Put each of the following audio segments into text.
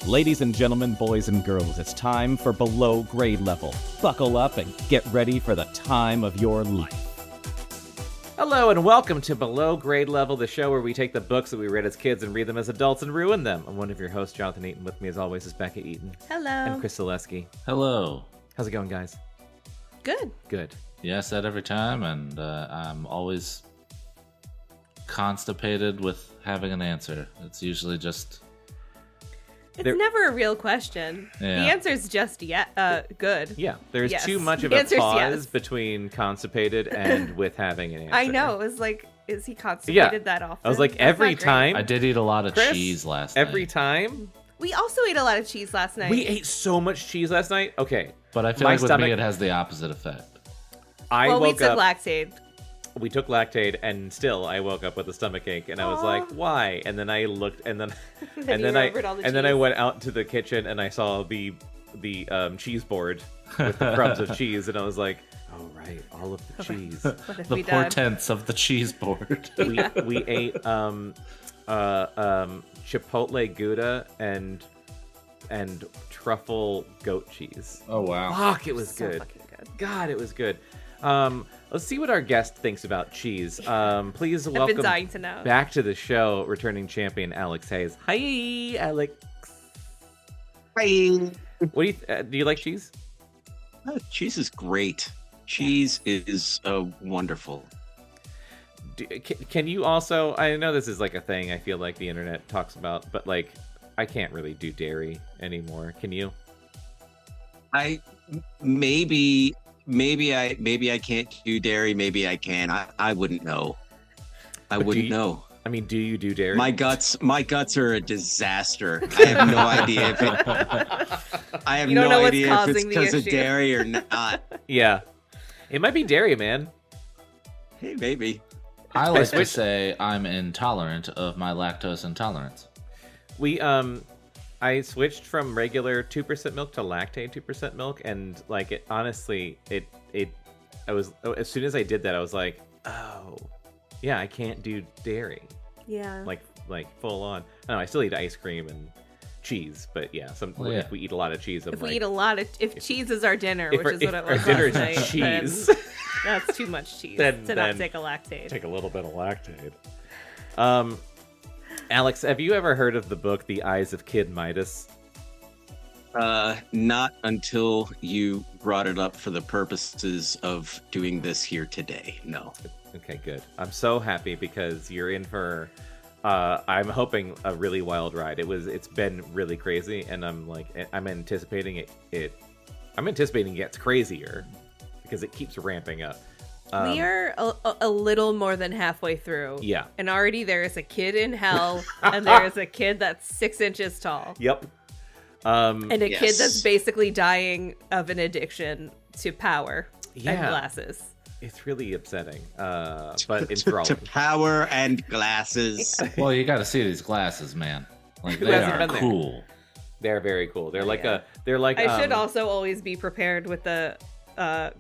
Ladies and gentlemen, boys and girls, it's time for Below Grade Level. Buckle up and get ready for the time of your life. Hello and welcome to Below Grade Level, the show where we take the books that we read as kids and read them as adults and ruin them. I'm one of your hosts, Jonathan Eaton. With me as always is Bekah Eaton. Hello. And Chris Zaleski. Hello. How's it going, guys? Good. Good. Yeah, I said every time, and I'm always constipated with having an answer. It's usually just... It's never a real question. Yeah. The answer's just good. Yeah, there's Yes. too much of The a answer's pause yes. between constipated and with having an answer. I know. It was like, is he constipated that often? I was like, That's every not great. time. I did eat a lot of Chris, cheese last Every night. time. We also ate a lot of cheese last night. We ate so much cheese last night. Okay. But I feel My like with stomach- me it has the opposite effect. I we woke took up. Lactaid. We took Lactaid, and still I woke up with a stomachache, and I was like, "Why?" And then I looked, and then Then you remembered all the then I cheese. went out to the kitchen, and I saw the cheese board with the crumbs of cheese, and I was like, "Oh right, all of the cheese." What have The we done? portents of the cheese board. we ate chipotle Gouda and truffle goat cheese. Oh, wow. Fuck, it was So good. fucking good. God, it was good. Let's see what our guest thinks about cheese. Please I've welcome been dying to know. back to the show, returning champion Alex Hayes. Hi, Alex. Hi. What do you like cheese? Cheese is great. Cheese is wonderful. Can you also? I know this is like a thing. I feel like the internet talks about, but like I can't really do dairy anymore. Can you? I maybe I can't do dairy. Maybe I can. I wouldn't know. I But wouldn't know. I mean, do you do dairy? My guts are a disaster. I have no idea if it. I have You don't no know what's idea if it's causing the because of issue. dairy or not. Yeah, it might be dairy, man. Hey, maybe. I like to switched- say I'm intolerant of my lactose intolerance. I switched from regular 2% milk to Lactaid 2% milk, and like it honestly, I was as soon as I did that, I was like, oh, yeah, I can't do dairy, Yeah. like full on. I know I still eat ice cream and cheese, but yeah, Well, yeah. if we eat a lot of cheese, I'm if like, we eat a lot of, if cheese is our dinner, if which our- is what if it was our dinner last is night, cheese, then that's too much cheese Then- to not then- take a Lactaid. take a little bit of Lactaid. Alex, have you ever heard of the book The Eyes of Kid Midas? Not until you brought it up for the purposes of doing this here today. No. Okay, good. I'm so happy because you're in for I'm hoping a really wild ride. It's been really crazy, and I'm anticipating it gets crazier because it keeps ramping up. We are a little more than halfway through. Yeah. And already there is a kid in hell, and there is a kid that's 6 inches tall. Yep. And a kid Yes. that's basically dying of an addiction to power and Yeah. glasses. It's really upsetting, but to enthralling. power and glasses. Well, you got to see these glasses, man. Like, Who they hasn't are been there? cool. They're very cool. They're like Yeah. they're like. I should also always be prepared with the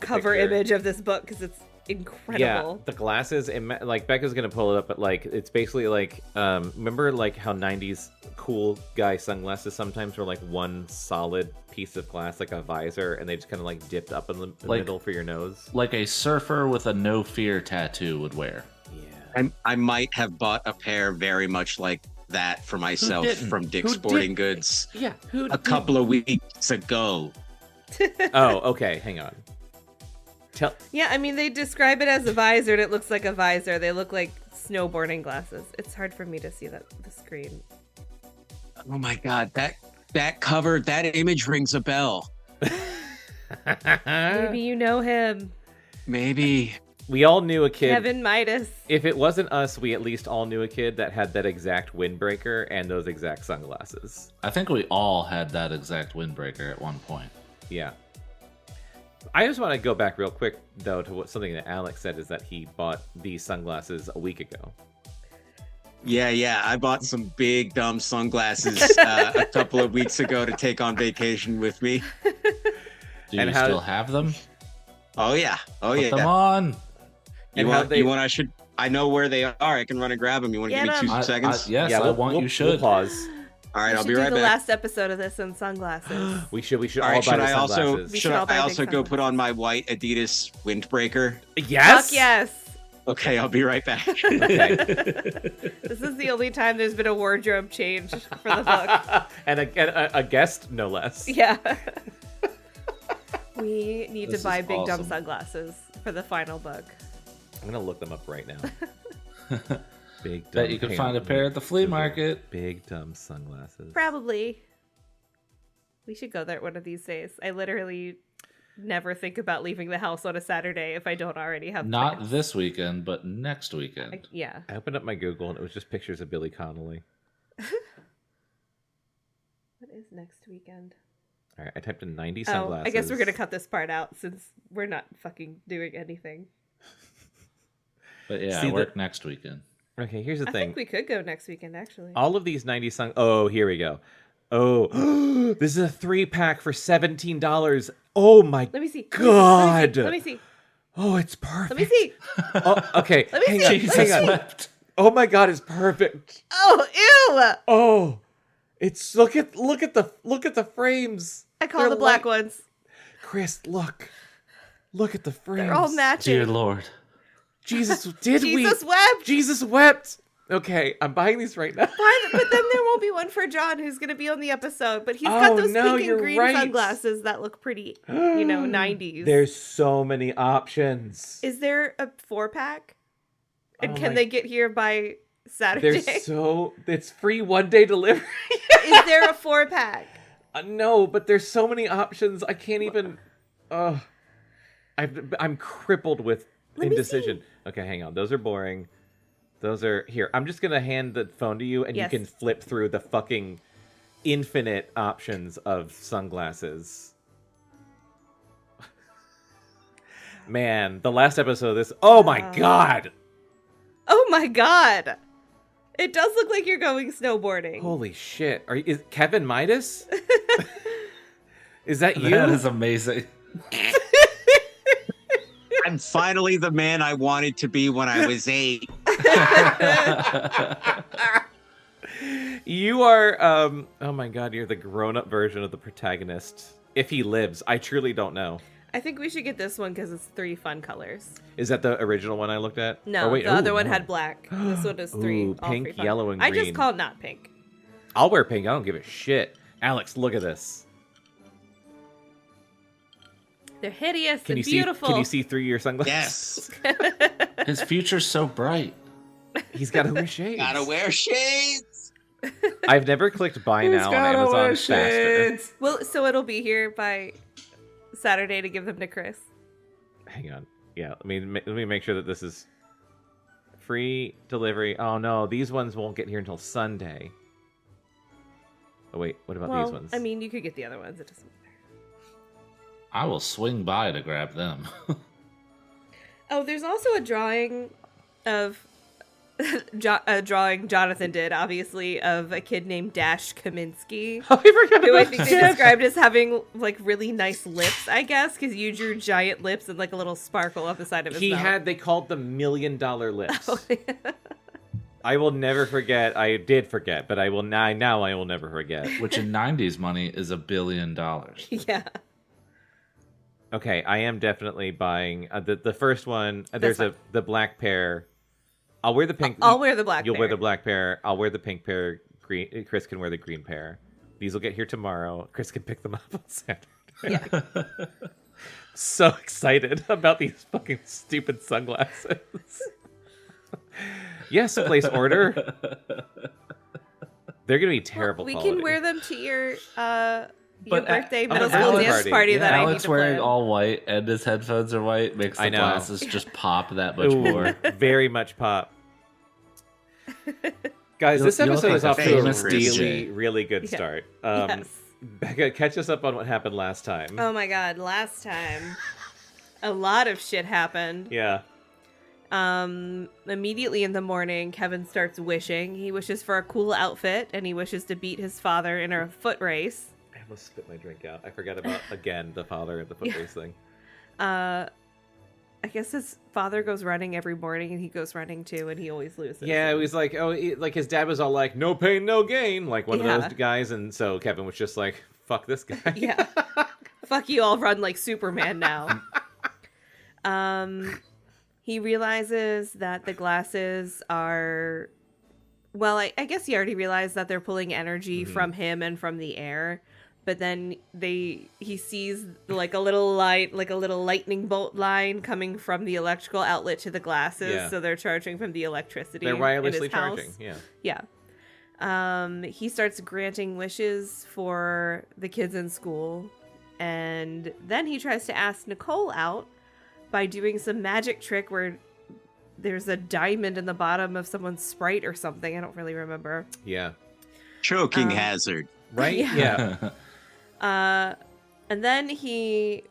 cover picture. image of this book because it's incredible. Yeah, the glasses, like Becca's gonna pull it up, but like it's basically like remember like how 90s cool guy sunglasses sometimes were like one solid piece of glass, like a visor, and they just kind of like dipped up in the Like- middle for your nose. Like a surfer with a no fear tattoo would wear. Yeah. I might have bought a pair very much like that for myself didn't? from Dick's Who Sporting did- Goods Yeah. a couple of weeks ago. Oh, okay. Hang on. Yeah, I mean, they describe it as a visor, and it looks like a visor. They look like snowboarding glasses. It's hard for me to see the screen. Oh my god, that cover, that image rings a bell. Maybe you know him. Maybe. We all knew a kid. Kevin Midas. If it wasn't us, we at least all knew a kid that had that exact windbreaker and those exact sunglasses. I think we all had that exact windbreaker at one point. Yeah. I just want to go back real quick, though, to something that Alex said, is that he bought these sunglasses a week ago. Yeah, I bought some big dumb sunglasses a couple of weeks ago to take on vacation with me. Do And you how- still have them? Oh yeah. Put them on. You And how want? they- You want? I should. I know where they are. I can run and grab them. You want to Get give me 2 I- seconds? yes, I want we'll you should. pause. All right, We I'll should be do right the back. last episode of this in sunglasses. We should All all right, buy should the I also sunglasses. We should should all buy I big also go sunglasses. put on my white Adidas windbreaker? Yes. Fuck yes. Okay, I'll be right back. Okay. This is the only time there's been a wardrobe change for the book. And a guest, no less. Yeah. We need This to buy is big dumb awesome. sunglasses for the final book. I'm gonna look them up right now. Big dumb. Bet you could find a pair at the flea market. Big dumb sunglasses. Probably. We should go there one of these days. I literally never think about leaving the house on a Saturday if I don't already have Not plans. this weekend, but next weekend. Yeah. I opened up my Google and it was just pictures of Billy Connolly. What is next weekend? All right, I typed in 90 Oh, sunglasses. I guess we're gonna cut this part out since we're not fucking doing anything. But yeah, See, I work next weekend. Okay, here's the I thing. think we could go next weekend, actually. All of these 90 Oh, here we go. Oh, this is a 3-pack for $17. Oh my Let me see. God. Let me see. Oh, it's perfect. Let me see. Oh, okay. Let me hang see. on, Jesus hang on. wept. Oh my God, it's perfect. Oh, ew! Oh, it's look at the frames. I call They're the black light- ones. Chris, look at the frames. They're all matching. Dear Lord. Jesus, did we? Jesus wept. Jesus wept. Okay, I'm buying these right now. Fine, but then there won't be one for John, who's going to be on the episode. But he's got Oh, those no, pink you're and green right. sunglasses that look pretty, 90s. There's so many options. Is there a 4-pack? And Oh can my- they get here by Saturday? It's free 1-day delivery. Is there a 4-pack? No, but there's so many options. I can't even. I'm crippled with Let me indecision. Okay, hang on. Those are boring. Those are here. I'm just gonna hand the phone to you, and Yes. you can flip through the fucking infinite options of sunglasses. Man, the last episode of this. Oh my God! Oh my god! It does look like you're going snowboarding. Holy shit! Is Kevin Midas? Is that you? That is amazing. I'm finally the man I wanted to be when I was 8. You are, oh my God, you're the grown-up version of the protagonist. If he lives, I truly don't know. I think we should get this one because it's 3 fun colors. Is that the original one I looked at? No, Or wait, the other ooh, one no. had black. This one is 3. Ooh, all pink, 3 fun. yellow, and I green. just called not pink. I'll wear pink. I don't give a shit. Alex, look at this. They're hideous Can and you beautiful. see? Can you see through your sunglasses? Yes. His future's so bright. He's got to wear shades. Gotta wear shades. I've never clicked buy now on Amazon faster. Well, so it'll be here by Saturday to give them to Chris. Hang on. Yeah, let me make sure that this is free delivery. Oh no, these ones won't get here until Sunday. Oh wait, what about these ones? I mean, you could get the other ones. It doesn't matter. I will swing by to grab them. Oh, there's also a drawing of a drawing Jonathan did, obviously, of a kid named Dash Kaminsky, I forgot who I about think they that. described as having like really nice lips, I guess, because you drew giant lips and like a little sparkle on the side of his mouth. They called them $1 million lips. Oh, I will never forget. I did forget, but I will now I will never forget. Which in 90s money is $1 billion. Yeah. Okay, I am definitely buying the first one. There's fine. the black pair. I'll wear the pink. I'll wear the black You'll pair. wear the black pair. I'll wear the pink pair. Green. Chris can wear the green pair. These will get here tomorrow. Chris can pick them up on Saturday. Yeah. So excited about these fucking stupid sunglasses. Yes, place order. They're gonna be terrible. We quality. can wear them to your But birthday a middle school birthday dance party. party Yeah. that I need Alex to wearing plan. all white and his headphones are white makes I the know. glasses just pop that much Ooh, more. very much pop. Guys, this You look episode like is a off to a famous really, DJ. really good Yeah. start. Yes. Bekah, catch us up on what happened last time. Oh my god, last time a lot of shit happened. Yeah. Immediately in the morning, Kevin starts wishing. He wishes for a cool outfit and he wishes to beat his father in a foot race. I almost spit my drink out. I forgot about, again, the father and the foot race thing. I guess his father goes running every morning, and he goes running too, and he always loses. Yeah, it was like, like his dad was all like, no pain, no gain, like one of those guys. And so Kevin was just like, fuck this guy. Yeah. Fuck you, I'll run like Superman now. He realizes that the glasses are, well, I guess he already realized that they're pulling energy from him and from the air. But then he sees like a little light, like a little lightning bolt line coming from the electrical outlet to the glasses. Yeah. So they're charging from the electricity. They're wirelessly in his charging. house. Yeah. Yeah. He starts granting wishes for the kids in school. And then he tries to ask Nicole out by doing some magic trick where there's a diamond in the bottom of someone's Sprite or something. I don't really remember. Yeah. Choking hazard. Right? Yeah. And then he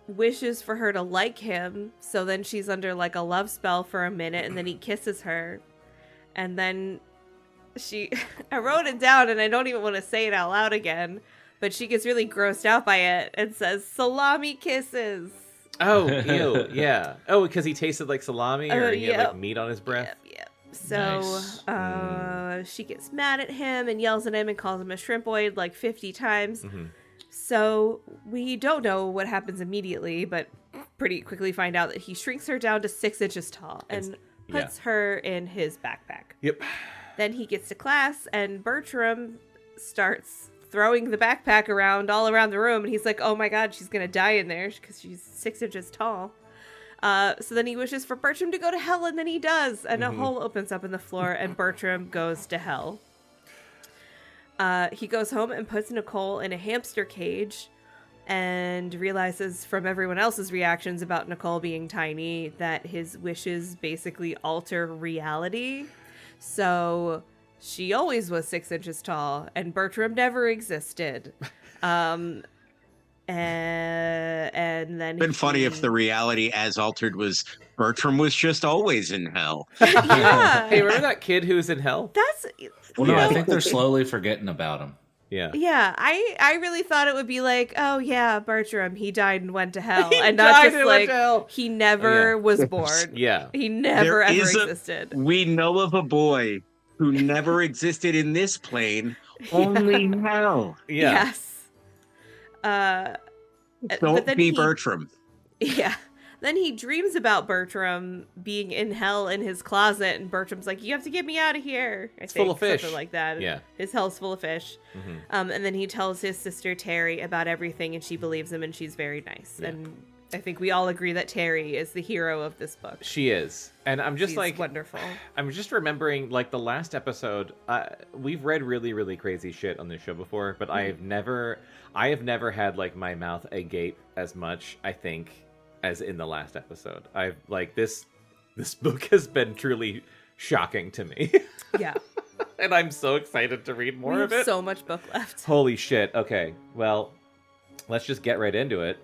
wishes for her to like him. So then she's under like a love spell for a minute, and then he kisses her. And then I wrote it down and I don't even want to say it out loud again, but she gets really grossed out by it and says, salami kisses. Oh, ew, yeah. Oh, because he tasted like salami or he had like meat on his breath? Yep. So she gets mad at him and yells at him and calls him a shrimpoid like 50 times. Mm-hmm. So we don't know what happens immediately, but pretty quickly find out that he shrinks her down to 6 inches tall and puts her in his backpack. Yep. Then he gets to class and Bertram starts throwing the backpack around all around the room, and he's like, oh my god, she's gonna die in there because she's 6 inches tall. So then he wishes for Bertram to go to hell, and then he does, and a hole opens up in the floor and Bertram goes to hell. He goes home and puts Nicole in a hamster cage and realizes from everyone else's reactions about Nicole being tiny that his wishes basically alter reality. So she always was 6 inches tall, and Bertram never existed. And then Been funny if the reality as altered was Bertram was just always in hell. Yeah. Hey, remember that kid who was in hell? That's Well, no, I think they're slowly forgetting about him. Yeah. Yeah, I really thought it would be like, oh yeah, Bertram, he died and went to hell, He and died not and just went like to hell. he never was born. Yeah. He never There ever is existed. We know of a boy who never existed in this plane, only hell. Yeah. Yes. But Don't then be Bertram. Yeah. Then he dreams about Bertram being in hell in his closet, and Bertram's like, you have to get me out of here. It's full of fish. Something like that. Yeah. His hell's full of fish. Mm-hmm. And then he tells his sister Terry about everything, and she believes him, and she's very nice. Yeah. And I think we all agree that Terry is the hero of this book. She is. And I'm just She's like, wonderful. I'm just remembering like the last episode. We've read really, really crazy shit on this show before, but I have never had like my mouth agape as much, I think, as in the last episode. I've like this book has been truly shocking to me. Yeah. And I'm so excited to read more We of have it. so much book left. Holy shit. Okay. Well, let's just get right into it.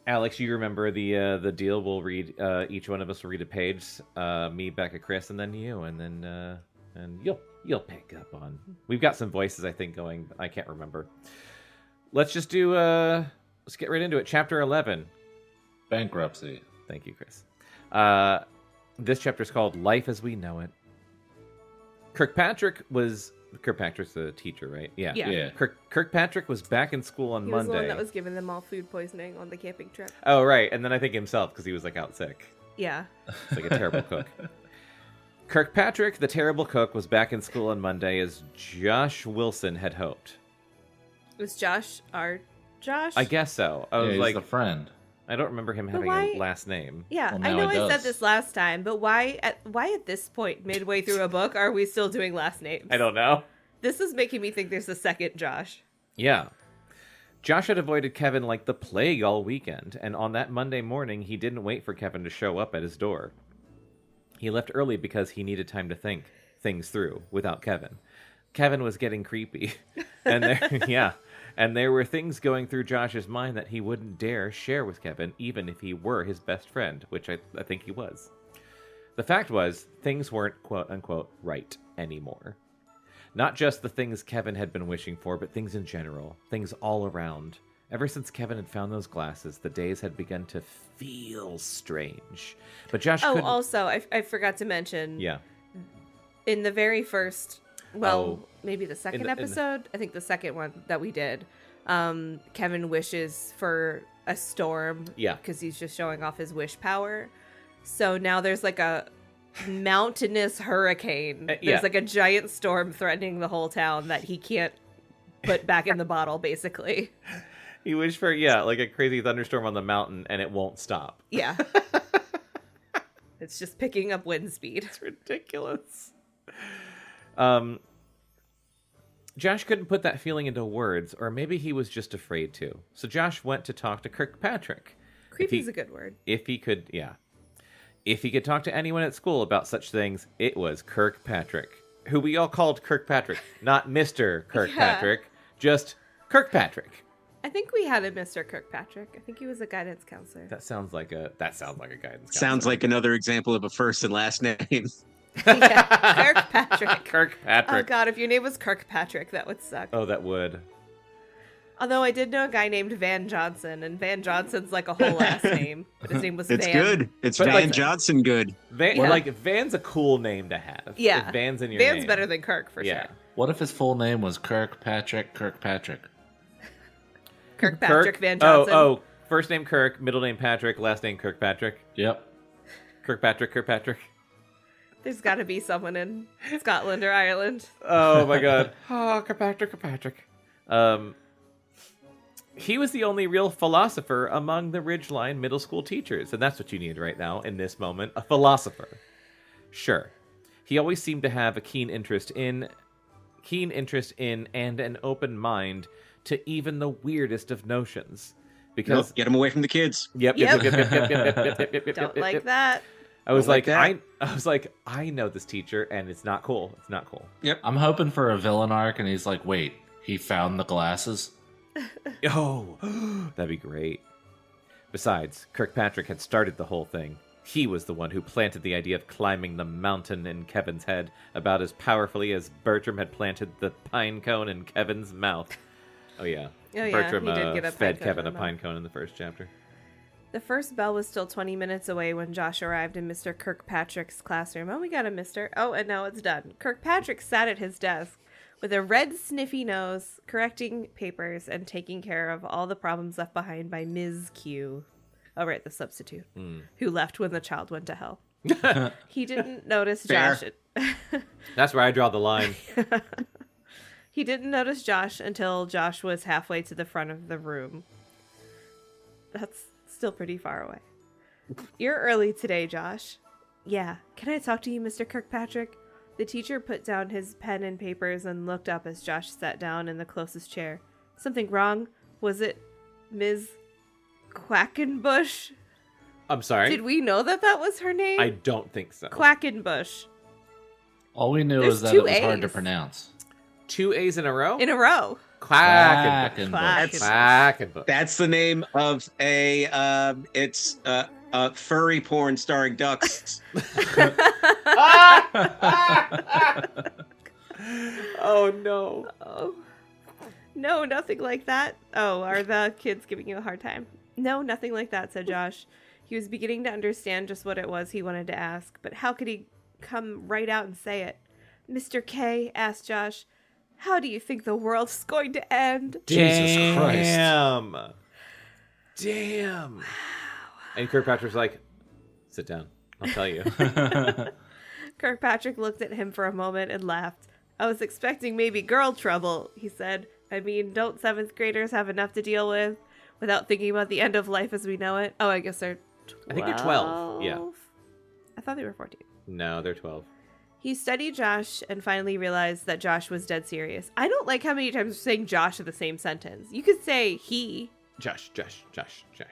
Alex, you remember the deal. We'll read each one of us will read a page. Me, Bekah, Chris, and then you, and then and you'll pick up on. We've got some voices I think going. I can't remember. Let's just do. Let's get right into it. Chapter 11. Bankruptcy. Thank you, Chris. This chapter is called "Life as We Know It." Kirkpatrick's the teacher, right? Yeah. Kirkpatrick was back in school on He was Monday. the one that was giving them all food poisoning on the camping trip. Oh, right. And then I think himself because he was like out sick. Yeah. It's like a terrible cook. Kirkpatrick, the terrible cook, was back in school on Monday as Josh Wilson had hoped. Was Josh our Josh? I guess so. I was He's like, a friend. I don't remember him having why- a last name. Yeah, Well, I now know he I said does. this last time, but why at this point, midway through a book, are we still doing last names? I don't know. This is making me think there's a second Josh. Yeah. Josh had avoided Kevin like the plague all weekend, and on that Monday morning, he didn't wait for Kevin to show up at his door. He left early because he needed time to think things through without Kevin. Kevin was getting creepy. And there were things going through Josh's mind that he wouldn't dare share with Kevin, even if he were his best friend, which I think he was. The fact was, things weren't quote-unquote right anymore. Not just the things Kevin had been wishing for, but things in general, things all around. Ever since Kevin had found those glasses, the days had begun to feel strange. But Josh couldn't... also, I forgot to mention... Yeah. In the very first... maybe the second episode? I think the second one that we did. Kevin wishes for a storm. Yeah. Because he's just showing off his wish power. So now there's like a mountainous hurricane. There's like a giant storm threatening the whole town that he can't put back in the bottle, basically. He wished for, like a crazy thunderstorm on the mountain, and it won't stop. Yeah. It's just picking up wind speed. It's ridiculous. Josh couldn't put that feeling into words, or maybe he was just afraid to. So Josh went to talk to Kirkpatrick. Creepy's a good word. If he could talk to anyone at school about such things, it was Kirkpatrick, who we all called Kirkpatrick, not Mr. Kirkpatrick, just Kirkpatrick. I think we had a Mr. Kirkpatrick. I think he was a guidance counselor. That sounds like a guidance counselor. Sounds like another example of a first and last name. Kirkpatrick. Kirkpatrick. Oh god, if your name was Kirkpatrick, that would suck. Oh, that would. Although I did know a guy named Van Johnson, and Van Johnson's like a whole last name, but his name was It's Van. good. It's Van Johnson good. Van's a cool name to have. Yeah. If Van's in your Van's name. better than Kirk, for sure. What if his full name was Kirkpatrick? Kirkpatrick Van Johnson. First name Kirk, middle name Patrick, last name Kirkpatrick. Yep. Kirkpatrick. There's got to be someone in Scotland or Ireland. Oh my god. Oh, Kirkpatrick. He was the only real philosopher among the Ridgeline middle school teachers, and that's what you need right now in this moment, a philosopher. Sure. He always seemed to have a keen interest in and an open mind to even the weirdest of notions. Because get him away from the kids. Yep. Don't like that. I was like, I know this teacher, and it's not cool. It's not cool. Yep. I'm hoping for a villain arc, and he's like, wait, he found the glasses? Oh, that'd be great. Besides, Kirkpatrick had started the whole thing. He was the one who planted the idea of climbing the mountain in Kevin's head about as powerfully as Bertram had planted the pine cone in Kevin's mouth. Oh, yeah. Bertram he did get a fed pine Kevin cone a in the pine cone in the first chapter. The first bell was still 20 minutes away when Josh arrived in Mr. Kirkpatrick's classroom. Oh, we got a mister. Oh, and now it's done. Kirkpatrick sat at his desk with a red sniffy nose, correcting papers and taking care of all the problems left behind by Ms. Q. Oh, right, the substitute, who left when the child went to hell. He didn't notice Josh. That's where I draw the line. He didn't notice Josh until Josh was halfway to the front of the room. That's still pretty far away. You're early today, Josh. Yeah. Can I talk to you, Mr. Kirkpatrick? The teacher put down his pen and papers and looked up as Josh sat down in the closest chair. Something wrong? Was it Ms. Quackenbush? I'm sorry? Did we know that was her name? I don't think so. Quackenbush. All we knew There's is that two it was hard to A's. pronounce. 2 A's in a row? In a row. Quackenbush. That's the name of a furry porn starring ducks. Oh no. Oh. No, nothing like that. Oh, are the kids giving you a hard time? No, nothing like that, said Josh. He was beginning to understand just what it was he wanted to ask, but how could he come right out and say it? Mr. K, asked Josh, how do you think the world's going to end? Jesus Christ. Damn. And Kirkpatrick's like, sit down. I'll tell you. Kirkpatrick looked at him for a moment and laughed. I was expecting maybe girl trouble, he said. I mean, don't 7th graders have enough to deal with without thinking about the end of life as we know it? Oh, I guess they're 12. I think they're 12. Yeah. I thought they were 14. No, they're 12. He studied Josh and finally realized that Josh was dead serious. I don't like how many times we're saying Josh in the same sentence. You could say he. Josh.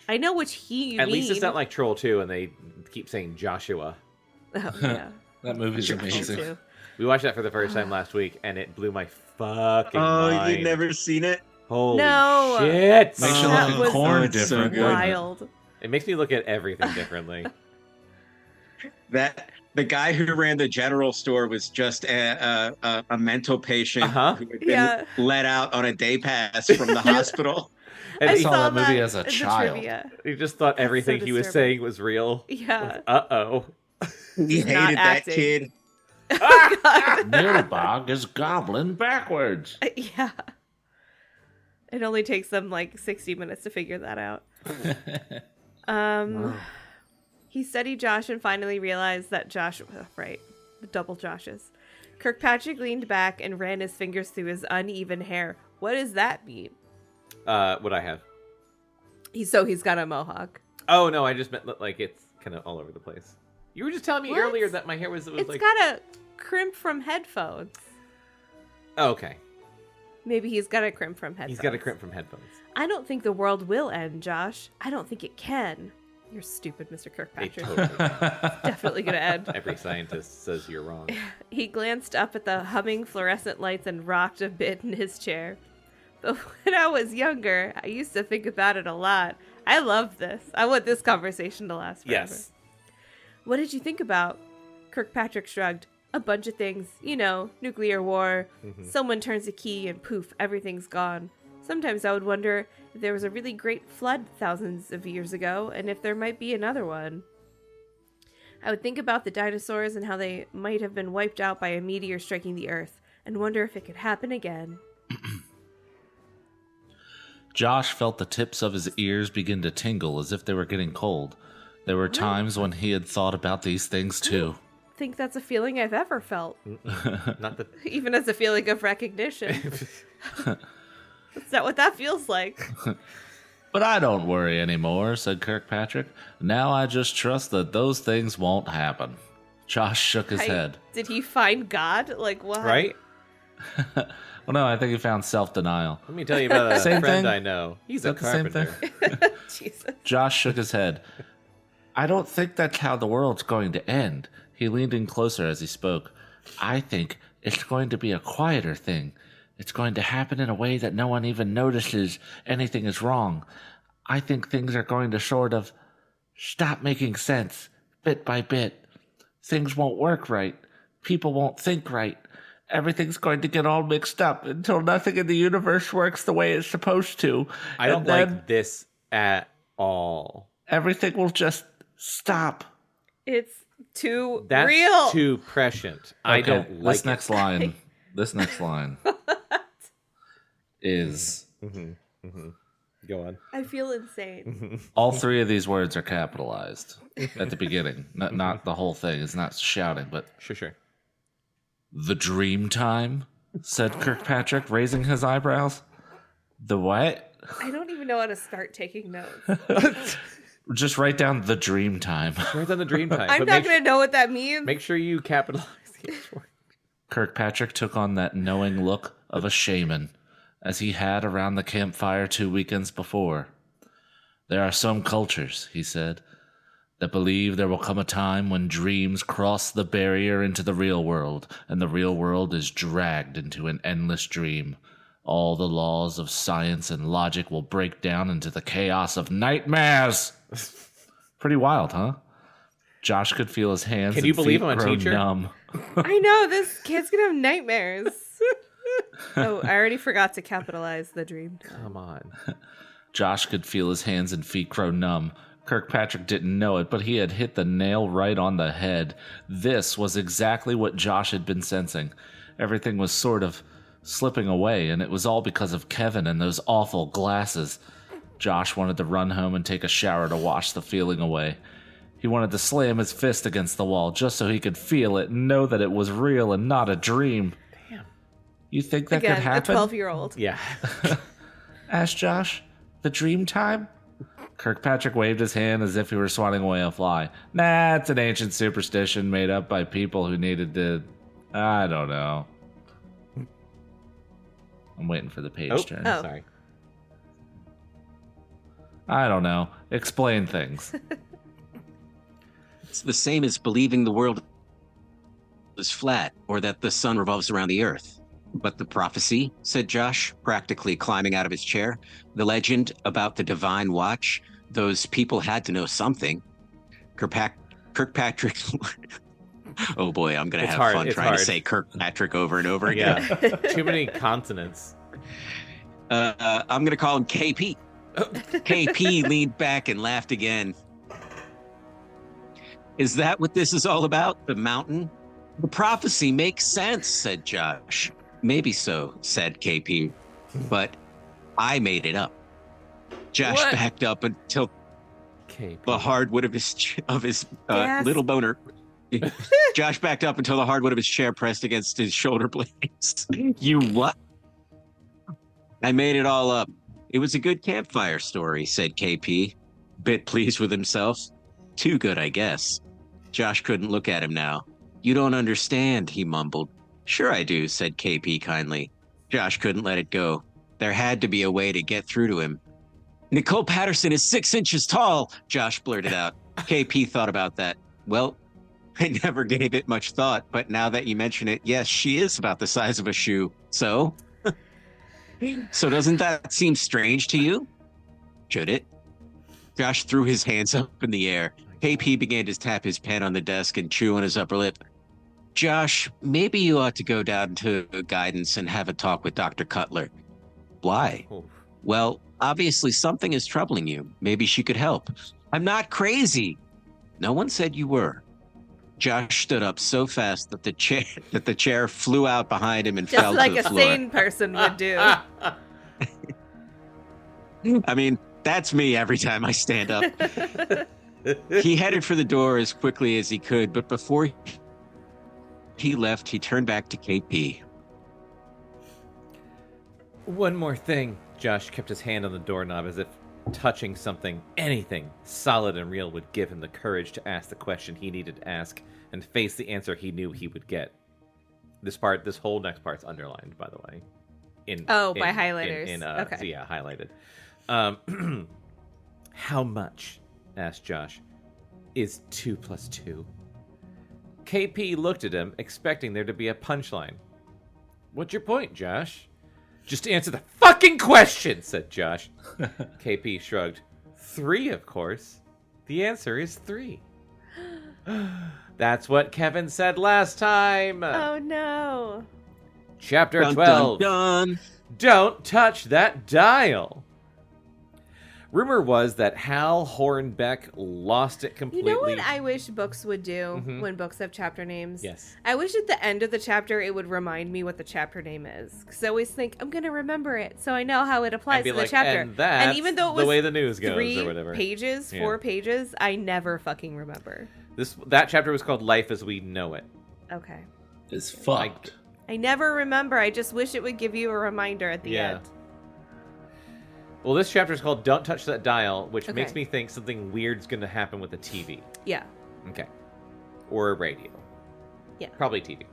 I know which he you At mean. least it's not like Troll 2 and they keep saying Joshua. Oh, yeah. That movie's Too. amazing. We watched that for the first time last week and it blew my fucking mind. Oh, you've never seen it? Holy No. shit. Makes you That look was at corn so different. good. doesn't it? Wild. It makes me look at everything differently. That the guy who ran the general store was just a mental patient who had been let out on a day pass from the hospital. And I he, saw saw that movie that as a in the child. trivia. he just thought everything he was disturbing. saying was real. Yeah. Uh-oh. You He's not hated that acting. kid. Nilbog is gobbling backwards. Yeah. It only takes them like 60 minutes to figure that out. He studied Josh and finally realized that Josh, right, the double Joshes. Kirkpatrick leaned back and ran his fingers through his uneven hair. What does that mean? What I have. He's got a mohawk. Oh, no, I just meant like it's kind of all over the place. You were just telling me What? earlier that my hair was It's like... got a crimp from headphones. Oh, okay. Maybe he's got a crimp from headphones. He's got a crimp from headphones. I don't think the world will end, Josh. I don't think it can. You're stupid, Mr. It Kirkpatrick. totally... Definitely gonna end. Every scientist says you're wrong. He glanced up at the humming fluorescent lights and rocked a bit in his chair. But when I was younger, I used to think about it a lot. I love this. I want this conversation to last forever. Yes. What did you think about? Kirkpatrick shrugged. A bunch of things. You know, nuclear war. Someone turns a key and poof, everything's gone. Sometimes I would wonder if there was a really great flood thousands of years ago, and if there might be another one. I would think about the dinosaurs and how they might have been wiped out by a meteor striking the Earth, and wonder if it could happen again. Josh felt the tips of his ears begin to tingle as if they were getting cold. There were times when he had thought about these things too. I think that's a feeling I've ever felt, Not that... even as a feeling of recognition. That's not what that feels like. But I don't worry anymore, said Kirkpatrick. Now I just trust that those things won't happen. Josh shook his head. Did he find God? Like what? Right? Well, no, I think he found self-denial. Let me tell you about a Same friend thing? I know. He's a Is that the same carpenter. Jesus. Josh shook his head. I don't think that's how the world's going to end. He leaned in closer as he spoke. I think it's going to be a quieter thing. It's going to happen in a way that no one even notices anything is wrong. I think things are going to sort of stop making sense, bit by bit. Things won't work right. People won't think right. Everything's going to get all mixed up until nothing in the universe works the way it's supposed to. I don't And then like this at all. everything will just stop. It's too That's real. too prescient. I Okay, don't like this next line. This next line is Go on. I feel insane. all three of these words are capitalized at the beginning. Not the whole thing. It's not shouting, but Sure. the dream time, said Kirkpatrick, raising his eyebrows. The what? I don't even know how to start taking notes. Just write down the dream time. Where's on the dream time? I'm But not going to know what that means. Make sure you capitalize the H word. Kirkpatrick took on that knowing look of a shaman, as he had around the campfire 2 weekends before. There are some cultures, he said, that believe there will come a time when dreams cross the barrier into the real world, and the real world is dragged into an endless dream. All the laws of science and logic will break down into the chaos of nightmares. Pretty wild, huh? Josh could feel his hands Can you and believe feet I'm a grow teacher? numb. I know, this kid's going to have nightmares. Oh, I already forgot to capitalize the dream. Come on. Josh could feel his hands and feet grow numb. Kirkpatrick didn't know it, but he had hit the nail right on the head. This was exactly what Josh had been sensing. Everything was sort of slipping away, and it was all because of Kevin and those awful glasses. Josh wanted to run home and take a shower to wash the feeling away. He wanted to slam his fist against the wall just so he could feel it and know that it was real and not a dream. Damn. You think that Again, could a happen? 12-year-old. Yeah. Asked Josh. The dream time? Kirkpatrick waved his hand as if he were swatting away a fly. Nah, it's an ancient superstition made up by people who needed to... I don't know. I'm waiting for the page turn. Oh. Sorry. I don't know. Explain things. It's the same as believing the world is flat or that the sun revolves around the earth. But the prophecy, said Josh, practically climbing out of his chair, the legend about the divine watch, those people had to know something. Kirkpatrick... Oh boy, I'm going to It's have hard, fun it's trying hard. to say Kirkpatrick over and over again. Yeah. Too many consonants. I'm going to call him KP. KP leaned back and laughed again. Is that what this is all about? The mountain? The prophecy makes sense, said Josh. Maybe so, said KP. But I made it up. Josh What? backed up until KP. the hardwood of his Yes. little boner. Josh backed up until the hardwood of his chair pressed against his shoulder blades. You what? I made it all up. It was a good campfire story, said KP. Bit pleased with himself. Too good, I guess. Josh couldn't look at him now. You don't understand, he mumbled. Sure I do, said KP kindly. Josh couldn't let it go. There had to be a way to get through to him. Nicole Patterson is 6 inches tall, Josh blurted out. KP thought about that. Well, I never gave it much thought, but now that you mention it, yes, she is about the size of a shoe. So? So doesn't that seem strange to you? Should it? Josh threw his hands up in the air. KP began to tap his pen on the desk and chew on his upper lip. Josh, maybe you ought to go down to guidance and have a talk with Dr. Cutler. Why? Oh. Well, obviously something is troubling you. Maybe she could help. I'm not crazy. No one said you were. Josh stood up so fast that the chair flew out behind him and Just fell like to the a floor. sane person would do. I mean, that's me every time I stand up. He headed for the door as quickly as he could, but before he left, he turned back to KP. One more thing. Josh kept his hand on the doorknob as if touching something, anything solid and real would give him the courage to ask the question he needed to ask and face the answer he knew he would get. This whole next part's underlined, by the way. By highlighters. Okay. So yeah, highlighted. How much, asked Josh, is 2 + 2? KP looked at him, expecting there to be a punchline. What's your point, Josh? Just answer the fucking question, said Josh. KP shrugged. 3, of course. The answer is 3. That's what Kevin said last time. Oh no. Chapter Dun, 12. dun, dun. Don't touch that dial. Rumor was that Hal Hornbeck lost it You completely. know what I wish books would do Mhm. when books have chapter names? Yes. I wish at the end of the chapter it would remind me what the chapter name is. Because I always think, I'm going to remember it so I know how it applies And be to the like, chapter. and that's even though it was the way the news goes 3 or whatever. pages, Yeah. 4 pages, I never fucking remember. That chapter was called Life as We Know It. Okay. Is fucked. I never remember. I just wish it would give you a reminder at the Yeah. end. Well, this chapter is called Don't Touch That Dial, which Okay. makes me think something weird's going to happen with the TV. Yeah. Okay. Or a radio. Yeah. Probably TV.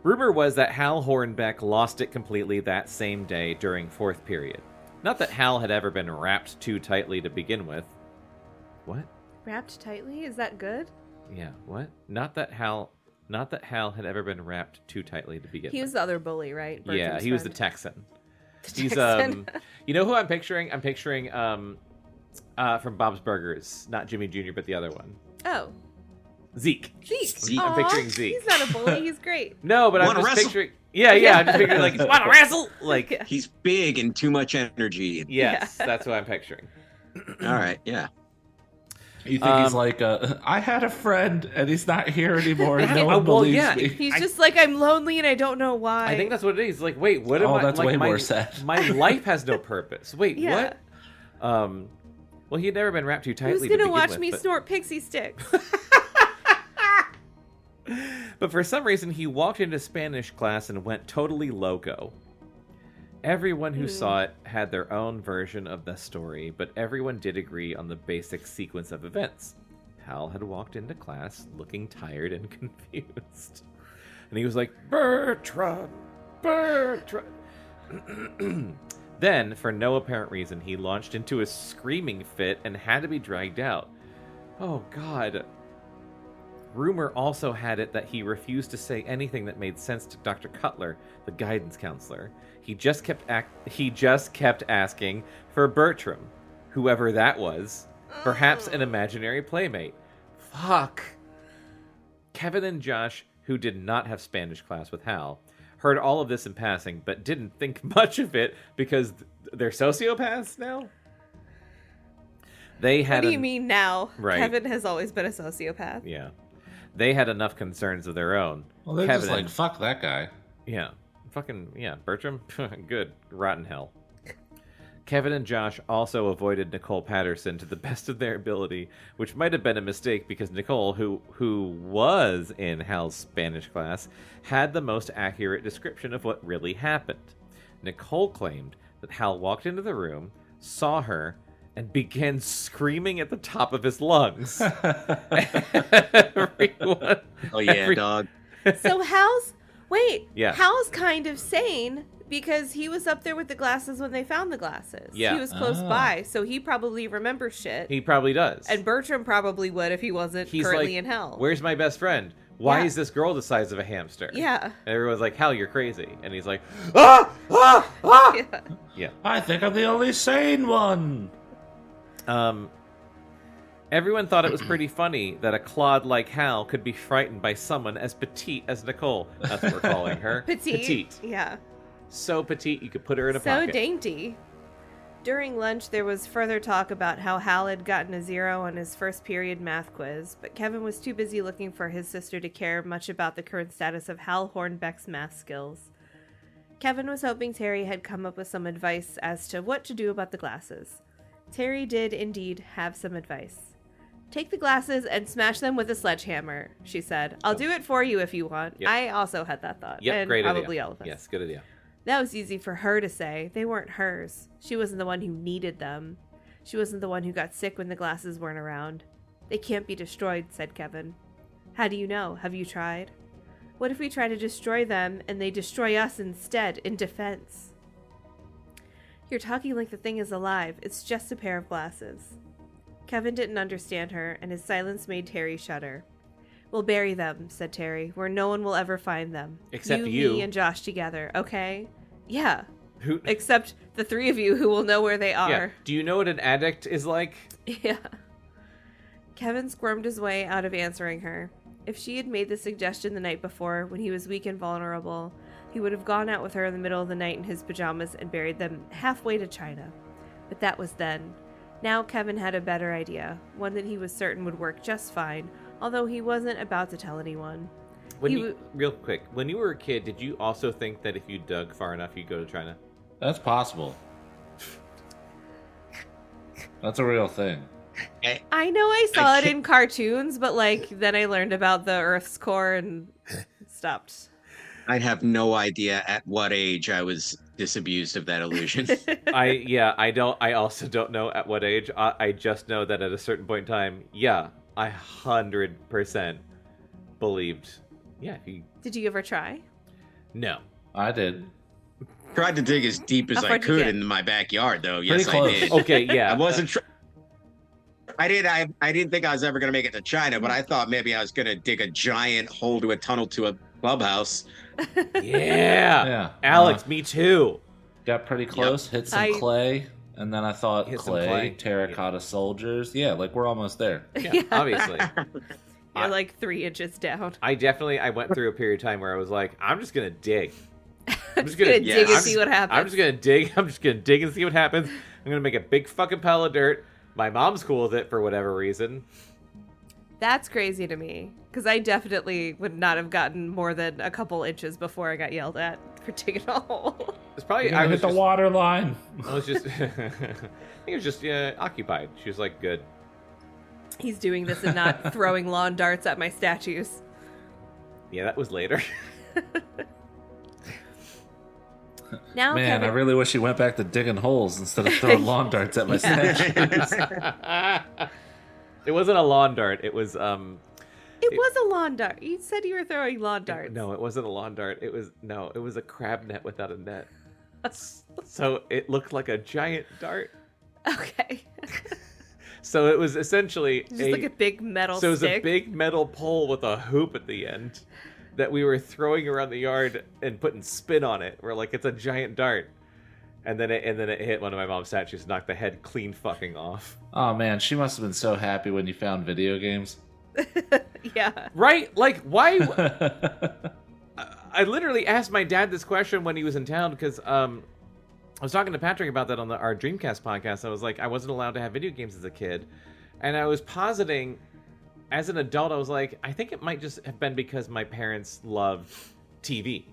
Rumor was that Hal Hornbeck lost it completely that same day during 4th period. Not that Hal had ever been wrapped too tightly to begin with. What? Wrapped tightly? Is that good? Yeah, what? Not that Hal had ever been wrapped too tightly to begin with. He was the other bully, right? Yeah, Bertram's he was the friend. Texan. The He's Texan. you know who I'm picturing? I'm picturing from Bob's Burgers, not Jimmy Jr., but the other one. Oh, Zeke. Zeke. I'm Aw, picturing Zeke. He's not a bully. He's great. No, but I'm Wanna just wrestle? picturing. Yeah, I'm just picturing like wanna wrestle. Like Yeah. He's big and too much energy. yes, that's what I'm picturing. All right, yeah. You think he's like, I had a friend and he's not here anymore and no Oh, one well, believes yeah. me. He's just like, I'm lonely and I don't know why. I think that's what it is. Like, wait, what am Oh, I? that's like, way my, more sad. My life has no purpose. Wait, Yeah. what? Well, he had never been wrapped too tightly. Who's gonna to watch begin me with, snort pixie sticks? But for some reason, he walked into Spanish class and went totally loco. Everyone who saw it had their own version of the story, but everyone did agree on the basic sequence of events. Hal had walked into class looking tired and confused. And he was like, Bertram! Bertram! Then, for no apparent reason, he launched into a screaming fit and had to be dragged out. Oh, God. Rumor also had it that he refused to say anything that made sense to Dr. Cutler, the guidance counselor. He just kept asking for Bertram, whoever that was, perhaps an imaginary playmate. Fuck. Kevin and Josh, who did not have Spanish class with Hal, heard all of this in passing, but didn't think much of it because they're sociopaths now. They had. What do you mean now? Right. Kevin has always been a sociopath. Yeah. They had enough concerns of their own. Well, they're Kevin just like, and- fuck that guy. Yeah. Fucking, yeah, Bertram? Good. Rotten hell. Kevin and Josh also avoided Nicole Patterson to the best of their ability, which might have been a mistake because Nicole, who was in Hal's Spanish class, had the most accurate description of what really happened. Nicole claimed that Hal walked into the room, saw her, and began screaming at the top of his lungs. Everyone, Oh yeah, dog. So Yeah. Hal's kind of sane because he was up there with the glasses when they found the glasses. Yeah. He was close by, so he probably remembers shit. He probably does. And Bertram probably would if he wasn't He's currently like, in hell. Where's my best friend? Why Yeah. is this girl the size of a hamster? Yeah. And everyone's like, Hal, you're crazy. And he's like, ah, ah, ah. Yeah. Yeah. I think I'm the only sane one. Everyone thought it was pretty funny that a clod like Hal could be frightened by someone as petite as Nicole. That's what we're calling her. Petite. Yeah. So petite you could put her in a So pocket. dainty. During lunch, there was further talk about how Hal had gotten a 0 on his first period math quiz, but Kevin was too busy looking for his sister to care much about the current status of Hal Hornbeck's math skills. Kevin was hoping Terry had come up with some advice as to what to do about the glasses. Terry did indeed have some advice. Take the glasses and smash them with a sledgehammer, she said. I'll do it for you if you want. Yep. I also had that thought. Yep, and great probably idea. all of us. Yes, good idea. That was easy for her to say. They weren't hers. She wasn't the one who needed them. She wasn't the one who got sick when the glasses weren't around. They can't be destroyed, said Kevin. How do you know? Have you tried? What if we try to destroy them and they destroy us instead, in defense? You're talking like the thing is alive. It's just a pair of glasses. Kevin didn't understand her, and his silence made Terry shudder. We'll bury them, said Terry, where no one will ever find them. Except you. Me, and Josh together, okay? Yeah. Who? Except the three of you who will know where they Yeah. are. Do you know what an addict is like? Yeah. Kevin squirmed his way out of answering her. If she had made the suggestion the night before, when he was weak and vulnerable, he would have gone out with her in the middle of the night in his pajamas and buried them halfway to China. But that was then. Now Kevin had a better idea, one that he was certain would work just fine, although he wasn't about to tell anyone. Real quick, when you were a kid, did you also think that if you dug far enough, you'd go to China? That's possible. That's a real thing. I know I saw it in cartoons, but then I learned about the Earth's core and stopped. I have no idea at what age I was disabused of that illusion. I also don't know at what age. I just know that at a certain point in time, I 100% believed. Yeah. Did you ever try? No. I did. Tried to dig as deep as How I far did you could get? in my backyard, though. Pretty Yes, I close. did. Okay, yeah. I wasn't. I didn't think I was ever going to make it to China, but I thought maybe I was going to dig a giant hole to a tunnel to a clubhouse. Yeah. Yeah. Alex, me too. Got pretty close, hit some clay, and then I thought Hit some clay, clay. terracotta soldiers. Yeah, we're almost there. Yeah, obviously. You're like 3 inches down. I went through a period of time where I was like, I'm just going to dig. I'm just gonna dig and see what happens. I'm just going to dig. I'm just going to dig and see what happens. I'm going to make a big fucking pile of dirt. My mom's cool with it for whatever reason. That's crazy to me, because I definitely would not have gotten more than a couple inches before I got yelled at for digging a hole. It's probably I hit the water line. I was just, I think it was just occupied. She was like, good. He's doing this and not throwing lawn darts at my statues. Yeah, that was later. Now, Man, Kevin, I really wish he went back to digging holes instead of throwing lawn darts at my statues. It wasn't a lawn dart. It was it was a lawn dart. You said you were throwing lawn darts. No, it wasn't a lawn dart. It was a crab net without a net. So it looked like a giant dart. Okay. So it was essentially Just like a big metal So it was stick. a big metal pole with a hoop at the end that we were throwing around the yard and putting spin on it. We're like, it's a giant dart. And then it hit one of my mom's statues and knocked the head clean fucking off. Oh man, she must have been so happy when you found video games. Yeah. Right? Like, why? I literally asked my dad this question when he was in town because I was talking to Patrick about that on our Dreamcast podcast. I was like, I wasn't allowed to have video games as a kid, and I was positing, as an adult, I was like, I think it might just have been because my parents loved TV.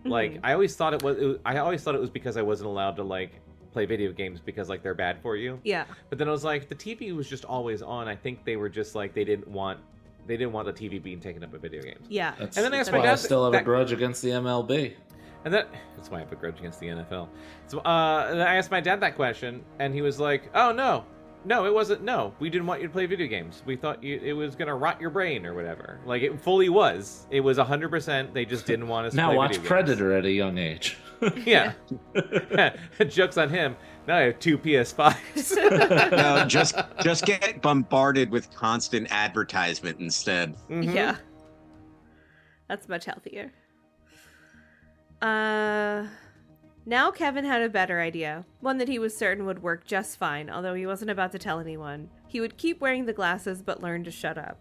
Like, I always thought it was because I wasn't allowed to like play video games because like they're bad for you. Yeah. But then I was like, the TV was just always on. I think they were just like they didn't want the TV being taken up by video games. Yeah. And then I asked That's my why dad I still have a grudge against the MLB. And that's why I have a grudge against the NFL. So and I asked my dad that question, and he was like, "Oh no, it wasn't. No, we didn't want you to play video games. We thought it was gonna rot your brain or whatever. Like it fully was. It was 100%. They just didn't want us to play Now watch video games." Predator at a young age. Yeah. Jokes on him. Now I have 2 PS5s. No, just get bombarded with constant advertisement instead. Mhm. Yeah. That's much healthier. Now Kevin had a better idea, one that he was certain would work just fine, although he wasn't about to tell anyone. He would keep wearing the glasses, but learn to shut up.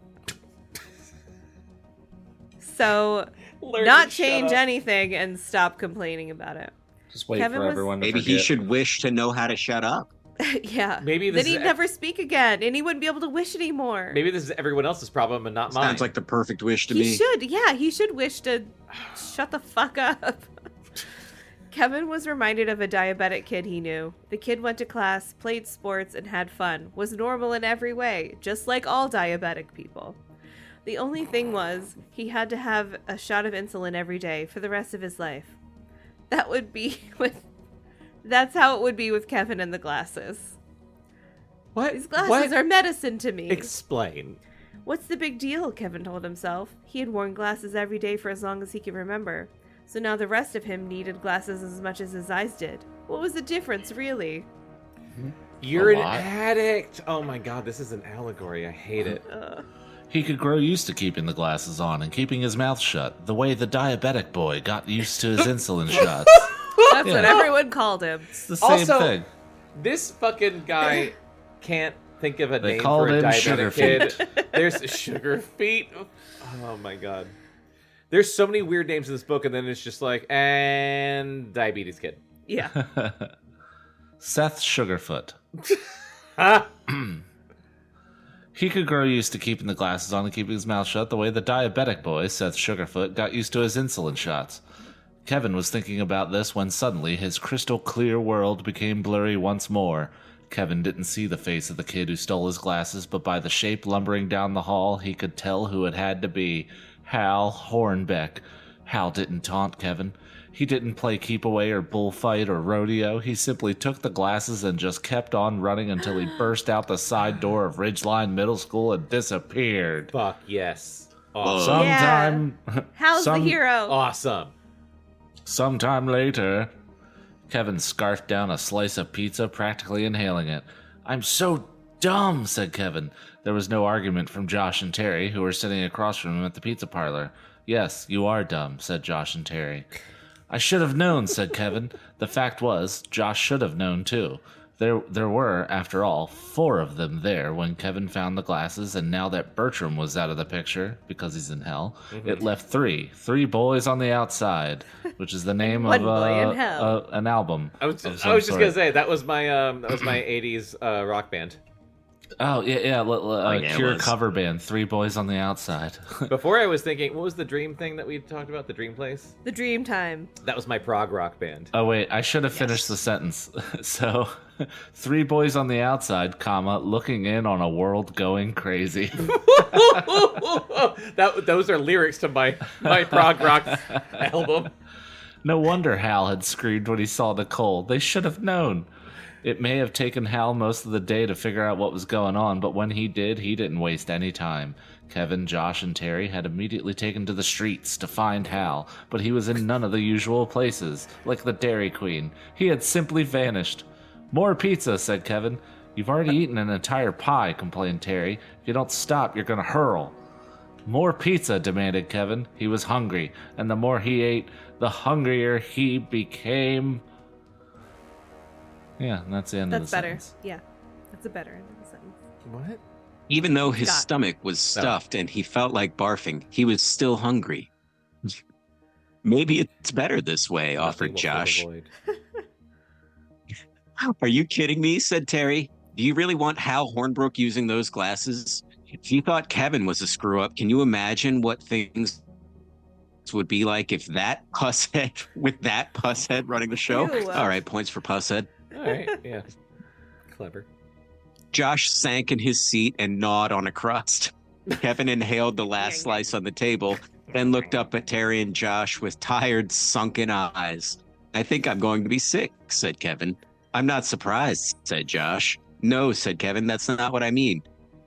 So, not change anything and stop complaining about it. Just wait Kevin for was- everyone to Maybe forget. he should wish to know how to shut up. Yeah. Maybe this then he'd is- never speak again, and he wouldn't be able to wish anymore. Maybe this is everyone else's problem and not mine. Sounds like the perfect wish to He me. should, yeah, he should wish to shut the fuck up. Kevin was reminded of a diabetic kid he knew. The kid went to class, played sports, and had fun, was normal in every way, just like all diabetic people. The only thing was, he had to have a shot of insulin every day for the rest of his life. That's how it would be with Kevin and the glasses. What? These glasses What? are medicine to me. Explain. What's the big deal? Kevin told himself. He had worn glasses every day for as long as he could remember. So now the rest of him needed glasses as much as his eyes did. What was the difference, really? You're A an lot. addict. Oh my god, this is an allegory. I hate it. He could grow used to keeping the glasses on and keeping his mouth shut, the way the diabetic boy got used to his insulin shots. That's what everyone called him. It's the same Also, thing. This fucking guy can't think of a They name called for a him diabetic Sugar kid. There's Sugar Feet. Oh my god. There's so many weird names in this book, and then it's just like, and diabetes kid. Yeah. Seth Sugarfoot. Ah. He could grow used to keeping the glasses on and keeping his mouth shut the way the diabetic boy, Seth Sugarfoot, got used to his insulin shots. Kevin was thinking about this when suddenly his crystal clear world became blurry once more. Kevin didn't see the face of the kid who stole his glasses, but by the shape lumbering down the hall, he could tell who it had to be. Hal Hornbeck. Hal didn't taunt Kevin. He didn't play keep away or bullfight or rodeo. He simply took the glasses and just kept on running until he burst out the side door of Ridgeline Middle School and disappeared. Fuck yes. Whoa. Awesome. How's the hero? Awesome. Sometime later, Kevin scarfed down a slice of pizza, practically inhaling it. "I'm so dumb," said Kevin. There was no argument from Josh and Terry, who were sitting across from him at the pizza parlor. "Yes, you are dumb," said Josh and Terry. "I should have known," said Kevin. The fact was, Josh should have known too. There were, after all, 4 of them there when Kevin found the glasses, and now that Bertram was out of the picture, because he's in hell, it left 3. 3 boys on the outside, which is the name One of boy in hell. an album. I was of just some sort. gonna say that was my 80s rock band. Oh, yeah. yeah, it Cure was. cover band, 3 boys on the outside. Before I was thinking, what was the dream thing that we talked about? The dream place? The dream time. That was my prog rock band. Oh, wait, I should have finished the sentence. So, 3 boys on the outside, comma, looking in on a world going crazy. Those are lyrics to my prog rock album. No wonder Hal had screamed when he saw Nicole. They should have known. It may have taken Hal most of the day to figure out what was going on, but when he did, he didn't waste any time. Kevin, Josh, and Terry had immediately taken to the streets to find Hal, but he was in none of the usual places, like the Dairy Queen. He had simply vanished. "More pizza," said Kevin. "You've already eaten an entire pie," complained Terry. "If you don't stop, you're gonna hurl." "More pizza," demanded Kevin. He was hungry, and the more he ate, the hungrier he became. Yeah, and that's the end of That's the better. sentence. Yeah. That's a better end of the sentence. What? Even though his Scott. stomach was stuffed and he felt like barfing, he was still hungry. Maybe it's better this way, Nothing offered will fill the Josh. void. Are you kidding me? Said Terry. Do you really want Hal Hornbrook using those glasses? If you thought Kevin was a screw up, can you imagine what things would be like if that pusshead with that pusshead running the show? Ew. All right, points for pusshead. All right, yeah. Clever. Josh sank in his seat and gnawed on a crust. Kevin inhaled the last slice on the table, then looked up at Terry and Josh with tired, sunken eyes. I think I'm going to be sick, said Kevin. I'm not surprised, said Josh. No, said Kevin, that's not what I mean.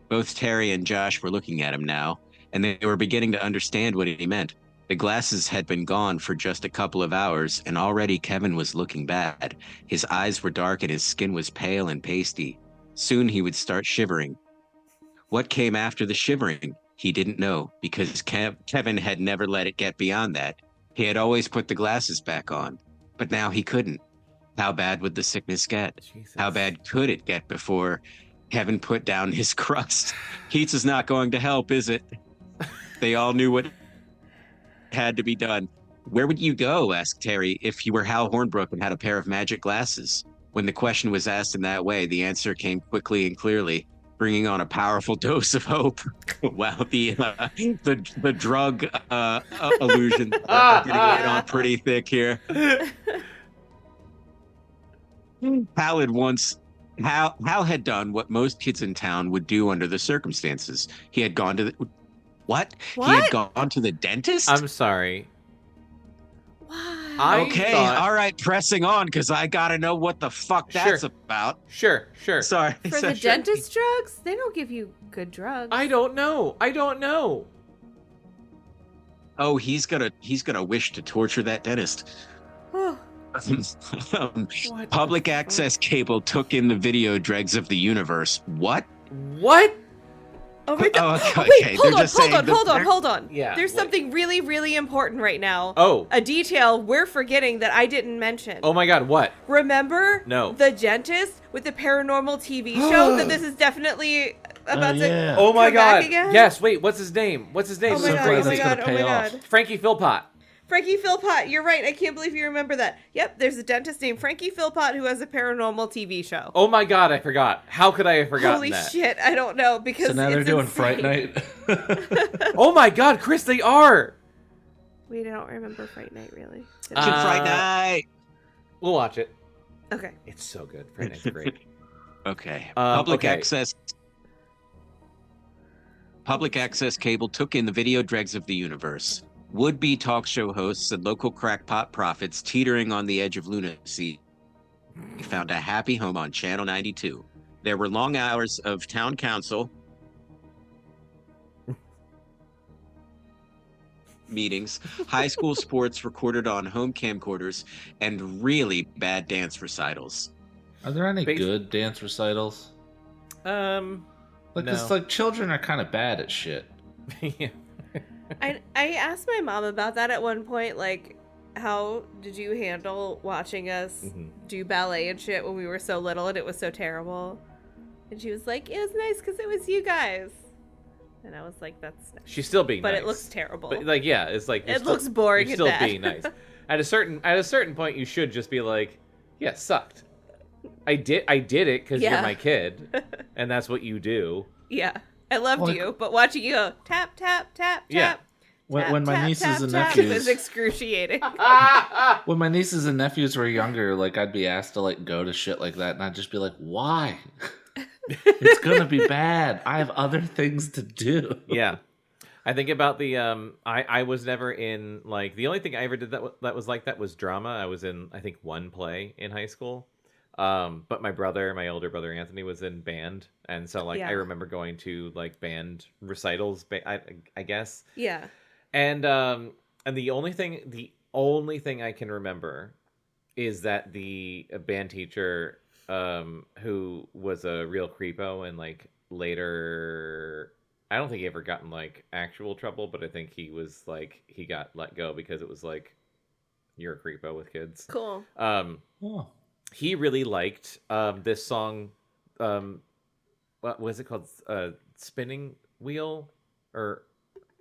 Both Terry and Josh were looking at him now, and they were beginning to understand what he meant. The glasses had been gone for just a couple of hours, and already Kevin was looking bad. His eyes were dark and his skin was pale and pasty. Soon he would start shivering. What came after the shivering? He didn't know, because Kevin had never let it get beyond that. He had always put the glasses back on, but now he couldn't. How bad would the sickness get? Jesus. How bad could it get before Kevin put down his crust? Keats is not going to help, is it? They all knew what had to be done. Where would you go, asked Terry, if you were Hal Hornbrook and had a pair of magic glasses? When the question was asked in that way, the answer came quickly and clearly, bringing on a powerful dose of hope. Wow, the drug illusion are getting it on pretty thick here. Hal had done what most kids in town would do under the circumstances. He had gone to the... What? He had gone to the dentist? I'm sorry. Why? Okay, thought- all right, pressing on, because I gotta know what the fuck that's Sure. about. Sure. Sorry. For the dentist drugs? They don't give you good drugs. I don't know. Oh, he's gonna wish to torture that dentist. Public access cable took in the video dregs of the universe. What? Oh my god. Oh, okay. Wait, They're just saying hold on. Yeah, There's wait. something really, really important right now. Oh. A detail we're forgetting that I didn't mention. Oh my god, what? Remember? No. The dentist with the paranormal TV show that this is definitely about to Oh my come back god. again? Yes, wait, what's his name? Oh my So god, oh my crazy. god, oh my god. Frankie Philpott. Frankie Philpott, you're right. I can't believe you remember that. Yep, there's a dentist named Frankie Philpott who has a paranormal TV show. Oh my god, I forgot. How could I have forgotten Holy that? shit, I don't know because So now they're it's doing insane. Fright Night. Oh my god, Chris, they are! Wait, I don't remember Fright Night really. Did Uh, I? Friday night. We'll watch it. Okay. It's so good. Fright Night's great. Okay. Okay. Public access cable took in the video dregs of the universe. Would-be talk show hosts and local crackpot prophets teetering on the edge of lunacy found a happy home on Channel 92. There were long hours of town council meetings, high school sports recorded on home camcorders, and really bad dance recitals. Are there any Basi- good dance recitals? No. Because like children are kind of bad at shit. Yeah. I asked my mom about that at one point, like, how did you handle watching us do ballet and shit when we were so little and it was so terrible? And she was like, it was nice because it was you guys. And I was like, that's nice. She's still being But nice. it looks terrible. But like, yeah, it's like It looks boring You're and still bad. being nice. At a certain point, you should just be like, yeah, it sucked. I did it because you're Yeah. my kid, and that's what you do. Yeah. I loved Well, you, but watching you go tap, tap, tap, Yeah. tap. When my tap, nieces tap, and tap, nephews It was excruciating. when my nieces and nephews were younger, like I'd be asked to like go to shit like that, and I'd just be like, "Why? It's gonna be bad. I have other things to do." Yeah. I think about the I was never in like the only thing I ever did that was like that was drama. I was in I think one play in high school. But my older brother Anthony was in band, and so like Yeah. I remember going to like band recitals, I guess. Yeah. And the only thing I can remember is that the band teacher who was a real creepo and like later I don't think he ever got in like actual trouble, but I think he was like he got let go because it was like you're a creepo with kids. Cool. Oh. He really liked this song. What was it called? Spinning Wheel, or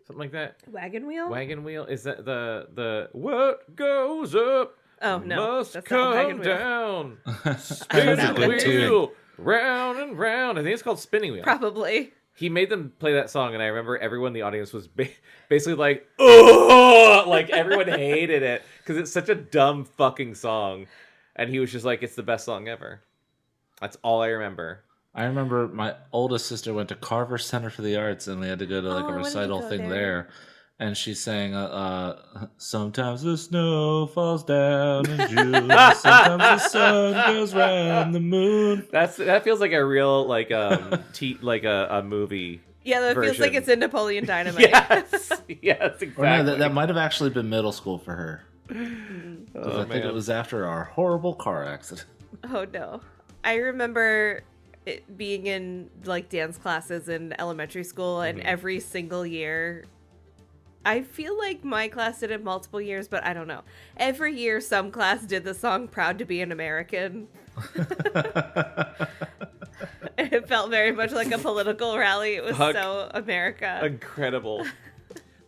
something like that. Wagon wheel? Wagon wheel? Is that the what goes up? Oh, no. Must That's not come Wagon Wheel. down. That's a Spinning good tune. wheel, round and round. I think it's called Spinning Wheel. Probably. He made them play that song, and I remember everyone in the audience was basically like, "Oh!" Like everyone hated it because it's such a dumb fucking song, and he was just like, "It's the best song ever." That's all I remember. I remember my oldest sister went to Carver Center for the Arts, and we had to go to like Oh, a I wanted to recital go thing there. there. And she sang, sometimes the snow falls down in June, sometimes the sun goes round the moon. That feels like a real like like a movie. Yeah, that feels like version. it's in Napoleon Dynamite. Yes, yes, exactly. Or no, that might have actually been middle school for her. Oh, Because I think man. it was after our horrible car accident. Oh, no. I remember it being in like dance classes in elementary school, and every single year, I feel like my class did it multiple years, but I don't know. Every year, some class did the song Proud to be an American. It felt very much like a political rally. It was Fuck. so America. Incredible.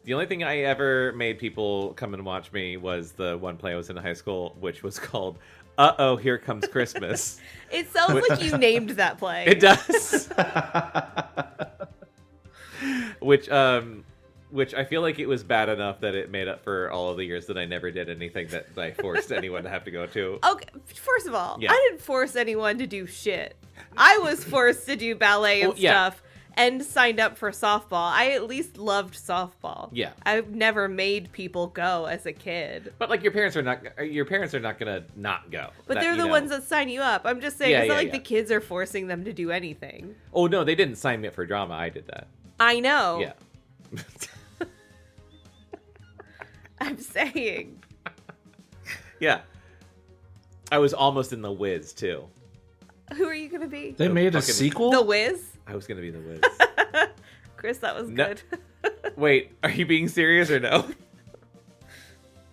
The only thing I ever made people come and watch me was the one play I was in high school, which was called Uh-Oh, Here Comes Christmas. It sounds like you named that play. It does. Which I feel like it was bad enough that it made up for all of the years that I never did anything that I forced anyone to have to go to. Okay, first of all, Yeah. I didn't force anyone to do shit. I was forced to do ballet and Well, yeah. stuff and signed up for softball. I at least loved softball. Yeah. I've never made people go as a kid. But like your parents are not gonna not go. But That, they're you the know. ones that sign you up. I'm just saying, Yeah, it's not yeah, like yeah. the kids are forcing them to do anything. Oh no, they didn't sign me up for drama. I did that. I know. Yeah. I'm saying. Yeah. I was almost in The Wiz too. Who are you going to be? They made a fucking- sequel? The Wiz? I was gonna be The Wiz. Chris, that was No. good. Wait, are you being serious or no?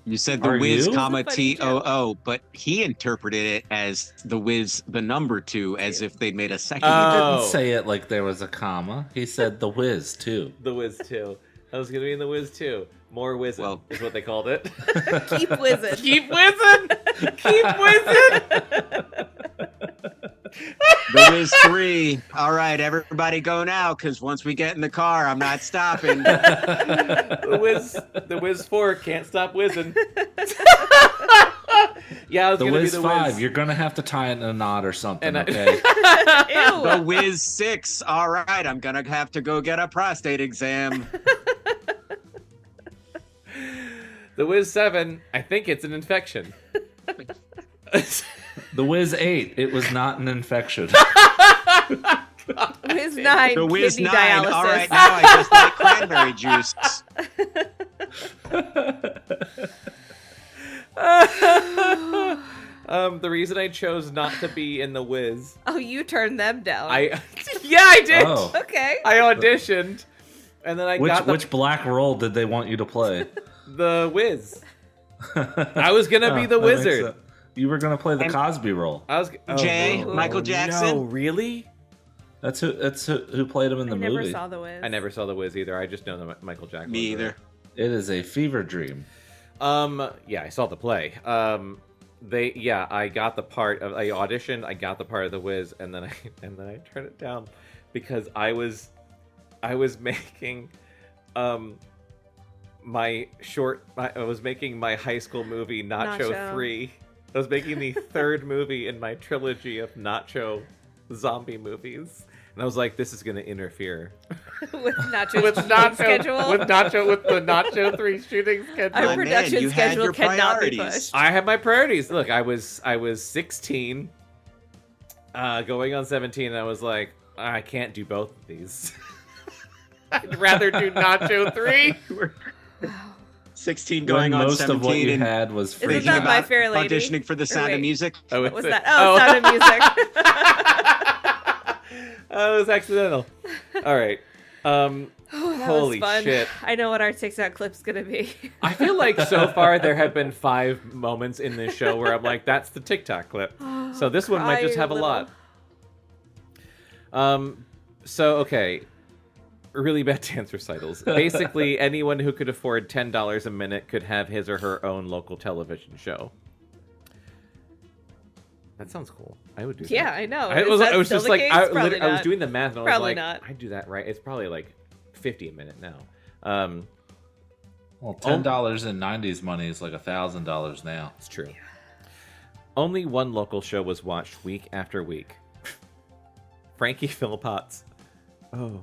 You said the Are Wiz, you? comma It's a funny TOO, but he interpreted it as the Wiz, the number 2, as if they'd made a second. He Oh. didn't say it like there was a comma. He said the whiz, too. The Wiz 2. I was gonna be in The Wiz 2. More whizzing Well- is what they called it. Keep whizzing. Keep whizzing! Keep whizzing! The Wiz 3. All right, everybody go now, because once we get in the car, I'm not stopping. The Wiz 4 can't stop whizzing. Yeah, I was The gonna Wiz be The 5, Wiz. you're going to have to tie it in a knot or something, And I- okay? The Ew. Wiz 6. All right, I'm going to have to go get a prostate exam. The Wiz 7, I think it's an infection. The Wiz 8, it was not an infection. Wiz 9, The Wiz kidney 9. dialysis. All right, now I just like cranberry juice. The reason I chose not to be in The Wiz, Oh, you turned them down. I did. Oh. Okay. I auditioned, and then I got Which black role did they want you to play? the Wiz. I was gonna be the That makes wizard. sense. You were going to play the And- Cosby role. I was Jay, no. Michael No, Jackson. really? That's who played him in the I never movie. saw the Wiz. I never saw The Wiz either. I just know that Michael Jackson. Me was in either. It is a fever dream. it. Yeah, I saw the play. I got the part of. I auditioned. I got the part of The Wiz, and then I turned it down because I was making, I was making my high school movie Nacho 3. I was making the third movie in my trilogy of Nacho zombie movies. And I was like, this is going to interfere with Nacho's with shooting Nacho, schedule. with the Nacho 3 shooting schedule. Our My man, production you had schedule your cannot be priorities. pushed. I had my priorities. Look, I was 16, going on 17, and I was like, I can't do both of these. I'd rather do Nacho 3. 16 going when on most 17 of what you and had was Isn't free. that thinking My about Fair Lady? auditioning for The Or Sound wait. of Music. Oh, What was it's that? Oh, Sound of Music. Oh, it was accidental. All right. That Holy was fun. shit. I know what our TikTok clip's gonna be. I feel like so far there have been 5 moments in this show where I'm like, that's the TikTok clip. So this one might just Cry have a little. lot. So, okay. really bad dance recitals. Basically, anyone who could afford $10 a minute could have his or her own local television show. That sounds cool. I would do that. Yeah, I know. I was just like, I was doing the math, and I was Probably like, not. I'd do that right. It's probably like $50 a minute now. Well, $10 in '90s money is like $1,000 now. It's true. Yeah. Only one local show was watched week after week. Frankie Philpotts. Oh.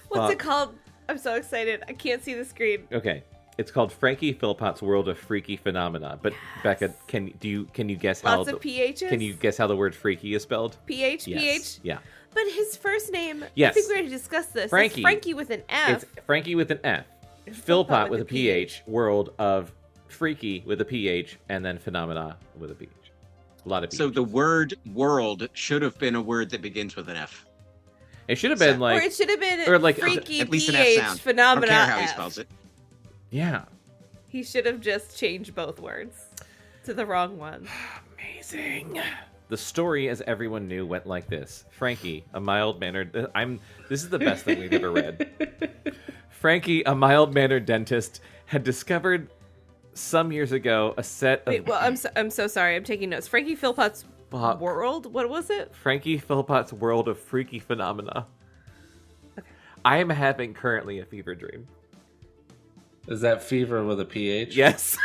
What's it called? I'm so excited. I can't see the screen. Okay. It's called Frankie Philpotts' World of Freaky Phenomena. But Becca, can you guess how Lots of PHs? Can you guess how the word freaky is spelled? PH? Yes. PH? Yeah. But his first name, Yes. I think we already discussed this. Frankie. It's Frankie with an F. It's Frankie with an F. Philpott with a PH. World of Freaky with a PH. And then Phenomena with a PH. A lot of PH. So the word world should have been a word that begins with an F. It should have been or like... it should have been or like- Freaky At least an PH F sound. Phenomena I don't care how he F. spells it. Yeah. He should have just changed both words to the wrong one. Amazing. The story, as everyone knew, went like this. Frankie, a mild-mannered... This is the best thing we've ever read. Frankie, a mild-mannered dentist, had discovered some years ago a set of... Wait, well, I'm so sorry. I'm taking notes. Frankie Philpotts' Fuck. World? What was it? Frankie Philpotts' World of Freaky Phenomena. Okay. I am having currently a fever dream. Is that fever with a PH? Yes.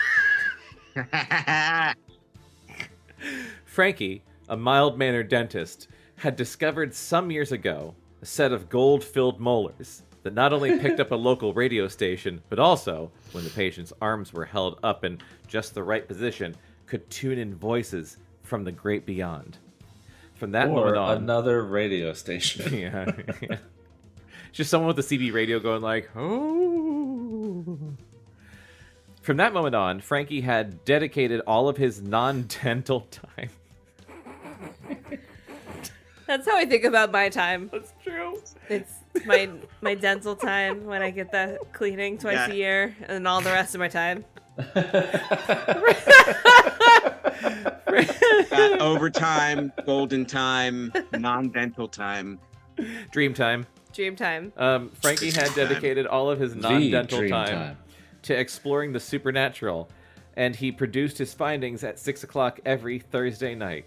Frankie, a mild-mannered dentist, had discovered some years ago a set of gold-filled molars that not only picked up a local radio station, but also, when the patient's arms were held up in just the right position, could tune in voices from the great beyond. From that Or moment on... another radio station. Yeah. Just someone with a CB radio going like, oh. From that moment on, Frankie had dedicated all of his non-dental time. That's how I think about my time. That's true. It's my dental time when I get that cleaning twice a year, and all the rest of my time. Overtime, golden time, non-dental time. Dream time. Dream time. Frankie had dedicated all of his The non-dental dream time to exploring the supernatural, and he produced his findings at 6 o'clock every Thursday night.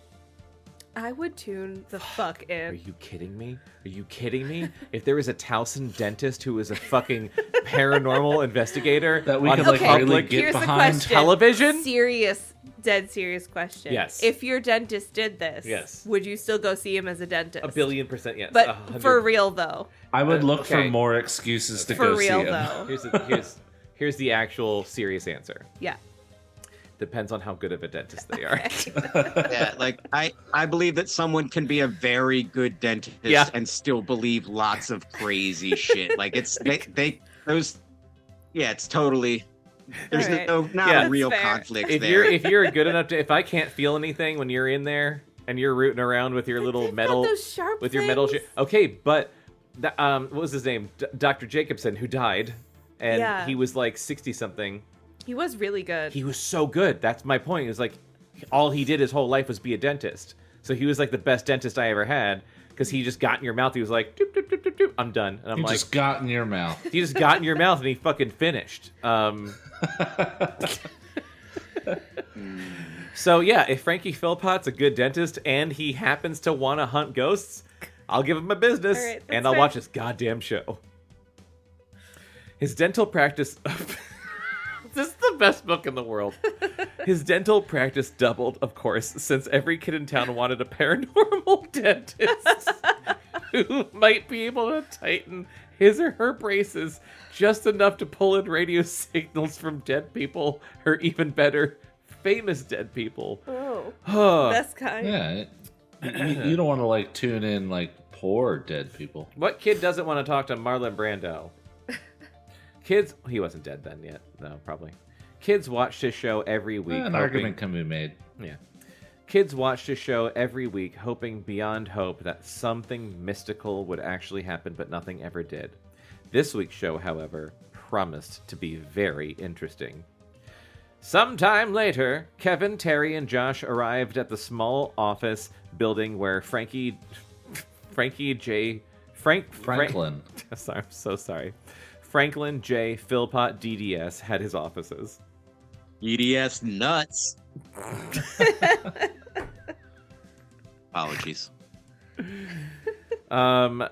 I would tune the fuck Are in. you kidding me? Are you kidding me? If there was a Towson dentist who was a fucking paranormal investigator That we on could, like, Okay, really public get here's the behind question. television? Dead serious question. Yes. If your dentist did this, Yes. would you still go see him as a dentist? 1,000,000,000% yes. But 100. for real though. I would look Okay. for more excuses to For go real see him. though. Here's the actual serious answer. Yeah. Depends on how good of a dentist they are. Yeah, like I believe that someone can be a very good dentist and still believe lots of crazy shit. Like it's it's totally there's All right. not Yeah. a real That's fair. conflict if there. you're a good enough to, if I can't feel anything when you're in there and you're rooting around with your little They've got metal those sharp with your metal things. okay, but what was his name? Dr. Jacobson, who died, and Yeah. he was like 60 something. He was really good. He was so good. That's my point. It was like all he did his whole life was be a dentist. So he was like the best dentist I ever had because he just got in your mouth. He was like, doop, doop, doop, doop, doop. I'm done. And I'm He like, just got in your mouth. he just got in your mouth and he fucking finished. So yeah, if Frankie Philpott's a good dentist and he happens to want to hunt ghosts, I'll give him my business All right, that's and I'll fair. watch his goddamn show. His dental practice... This is the best book in the world. His dental practice doubled, of course, since every kid in town wanted a paranormal dentist who might be able to tighten his or her braces just enough to pull in radio signals from dead people, or even better, famous dead people. Oh. Best kind. Yeah. You don't want to like tune in like poor dead people. What kid doesn't want to talk to Marlon Brando? Kids, he wasn't dead then yet. No, probably. Kids watched his show every week. An argument can be made. Yeah. Kids watched his show every week, hoping beyond hope that something mystical would actually happen, but nothing ever did. This week's show, however, promised to be very interesting. Sometime later, Kevin, Terry, and Josh arrived at the small office building where Frankie J. Franklin. Sorry, I'm so sorry. Franklin J. Philpott DDS had his offices. EDS nuts. Apologies. The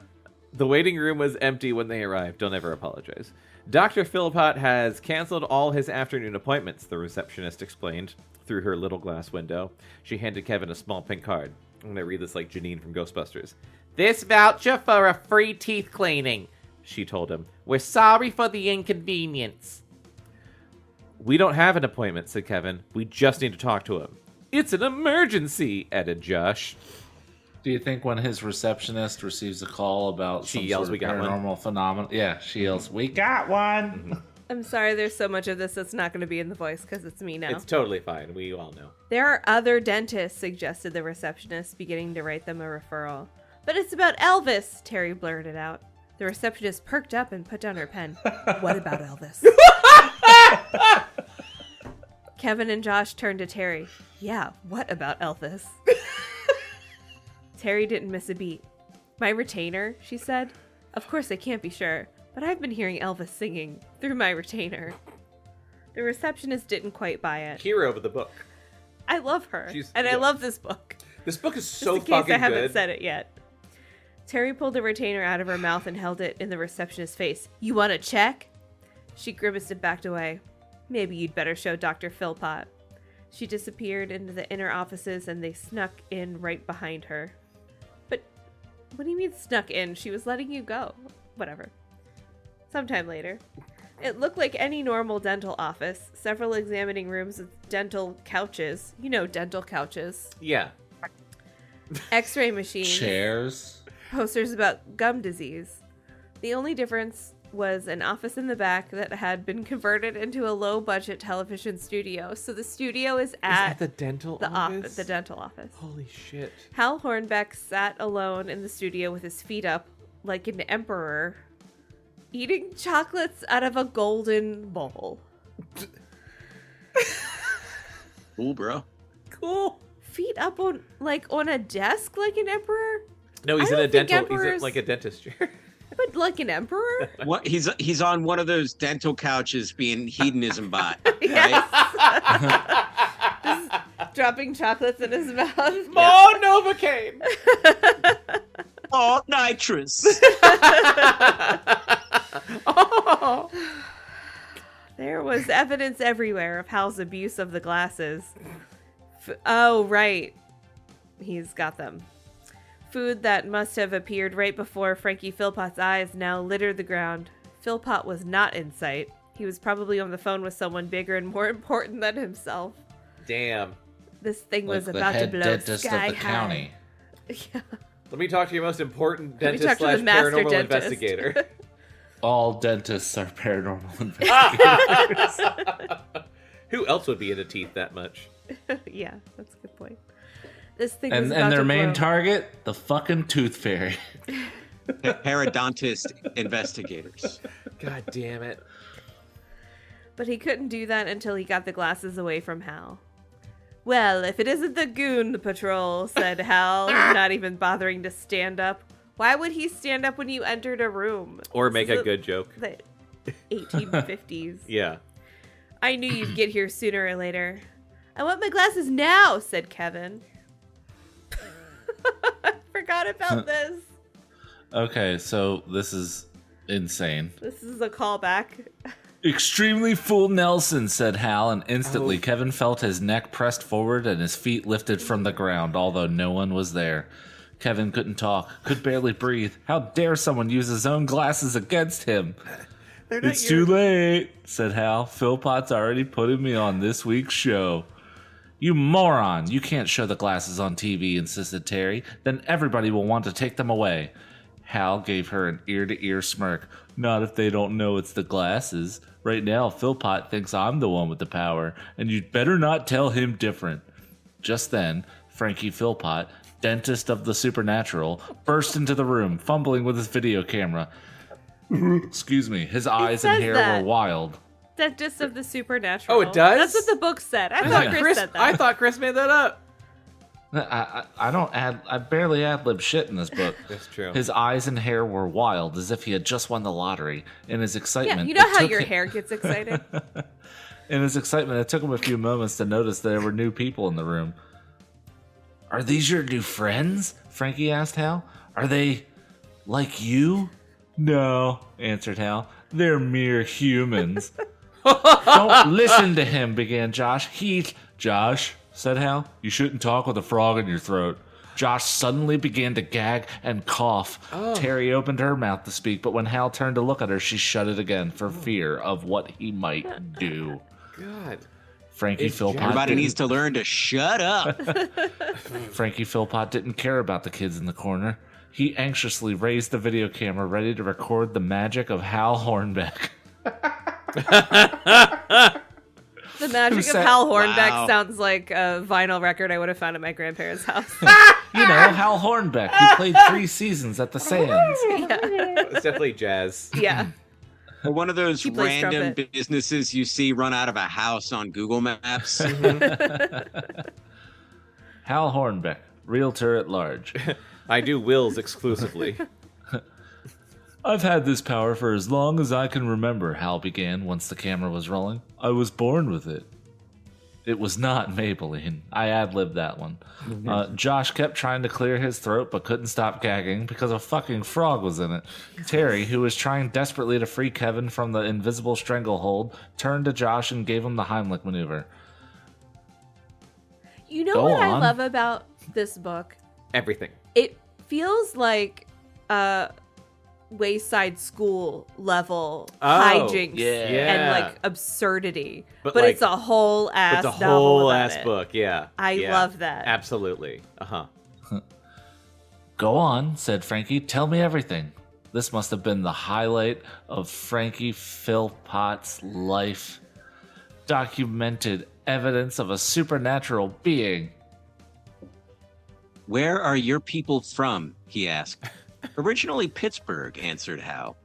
waiting room was empty when they arrived. Don't ever apologize. Dr. Philpott has canceled all his afternoon appointments, the receptionist explained through her little glass window. She handed Kevin a small pink card. I'm going to read this like Janine from Ghostbusters. "This voucher for a free teeth cleaning," she told him. "We're sorry for the inconvenience." "We don't have an appointment," said Kevin. "We just need to talk to him." "It's an emergency," added Josh. Do you think when his receptionist receives a call about She some yells, sort "We of got one." paranormal phenomenon? Yeah, she yells, "We got one!" I'm sorry, there's so much of this that's not going to be in the voice because it's me now. It's totally fine. We all know. "There are other dentists," suggested the receptionist, beginning to write them a referral. "But it's about Elvis," Terry blurted out. The receptionist perked up and put down her pen. "What about Elvis?" Kevin and Josh turned to Terry. "Yeah, what about Elvis?" Terry didn't miss a beat. "My retainer," she said. "Of course I can't be sure, but I've been hearing Elvis singing through my retainer." The receptionist didn't quite buy it. Hero of the book. I love her, She's- and I yeah. love this book. This book is Just so in case fucking I haven't good. said it yet. Terry pulled the retainer out of her mouth and held it in the receptionist's face. "You want to check?" She grimaced and backed away. "Maybe you'd better show Dr. Philpott." She disappeared into the inner offices and they snuck in right behind her. But what do you mean snuck in? She was letting you go. Whatever. Sometime later. It looked like any normal dental office. Several examining rooms with dental couches. You know, dental couches. Yeah. X-ray machines. Chairs. Posters about gum disease. The only difference was an office in the back that had been converted into a low-budget television studio. So the studio is at the dental the office? the dental office. Holy shit. Hal Hornbeck sat alone in the studio with his feet up like an emperor, eating chocolates out of a golden bowl. Cool, bro. Cool. Feet up on a desk like an emperor? No, he's I in a don't think dental. He's in, emperors- like a dentist chair. But like an emperor? What? He's on one of those dental couches being hedonism bot. Yes. Right? Just dropping chocolates in his mouth. More Novocaine. Oh, nitrous. Oh. There was evidence everywhere of Hal's abuse of the glasses. Oh, right. He's got them. Food that must have appeared right before Frankie Philpott's eyes now littered the ground. Philpott was not in sight. He was probably on the phone with someone bigger and more important than himself. Damn. This thing Like was the about to head blow dentist sky of the high. county. Yeah. Let me talk to your most important Let me dentist talk to the slash master paranormal dentist. investigator. All dentists are paranormal investigators. Who else would be into teeth that much? Yeah, that's a good point. This thing was and about their to main blow. target, the fucking tooth fairy. Paradontist investigators. God damn it. But he couldn't do that until he got the glasses away from Hal. "Well, if it isn't the goon patrol," said Hal, not even bothering to stand up. Why would he stand up when you entered a room? Or This make is a good joke. The 1850s. Yeah. "I knew you'd get here sooner or later." "I want my glasses now," said Kevin. I forgot about this. Okay, so this is insane. This is a callback. Extremely full Nelson, said Hal, and instantly Kevin felt his neck pressed forward and his feet lifted from the ground, although no one was there. Kevin couldn't talk, could barely breathe. How dare someone use his own glasses against him? It's too late, said Hal. Philpott's already putting me on this week's show. You moron! You can't show the glasses on TV, insisted Terry. Then everybody will want to take them away. Hal gave her an ear-to-ear smirk. Not if they don't know it's the glasses. Right now, Philpott thinks I'm the one with the power, and you'd better not tell him different. Just then, Frankie Philpott, dentist of the supernatural, burst into the room, fumbling with his video camera. Excuse me, his eyes and says hair that. were wild. Dentist of the supernatural. Oh, it does? That's what the book said. I I thought thought Chris said that. I thought Chris made that up. I don't I barely ad-lib shit in this book. That's true. His eyes and hair were wild, as if he had just won the lottery. In his Yeah, excitement, you know it how took your him- hair gets excited? In his excitement, it took him a few moments to notice there were new people in the room. Are these your new friends? Frankie asked Hal. Are they like you? No, answered Hal. They're mere humans. Don't listen to him, began Josh. Josh, said Hal, you shouldn't talk with a frog in your throat. Josh suddenly began to gag and cough. Terry opened her mouth to speak, but when Hal turned to look at her, she shut it again for fear of what he might do. God. Frankie It's Philpott Everybody didn't- needs to learn to shut up. Frankie Philpott didn't care about the kids in the corner. He anxiously raised the video camera ready to record the magic of Hal Hornbeck. The magic of said- Hal Hornbeck Wow. sounds like a vinyl record I would have found at my grandparents' house. You know, Hal Hornbeck. He played 3 seasons at the Sands. It's definitely jazz. Yeah. Or one of those He plays random trumpet. businesses you see run out of a house on Google Maps. Hal Hornbeck, realtor at large. I do wills exclusively. I've had this power for as long as I can remember, Hal began once the camera was rolling. I was born with it. It was not Maybelline. I ad-libbed that one. Josh kept trying to clear his throat but couldn't stop gagging because a fucking frog was in it. Terry, who was trying desperately to free Kevin from the invisible stranglehold, turned to Josh and gave him the Heimlich maneuver. You know Go what I on. love about this book? Everything. It feels like Wayside School level hijinks yeah. and like absurdity. But, But like, it's a whole ass It's a novel whole about ass it. book, yeah. I Yeah. love that. Absolutely. Go on, said Frankie. Tell me everything. This must have been the highlight of Frankie Philpott's life. Documented evidence of a supernatural being. Where are your people from? He asked. Originally Pittsburgh, answered Hal.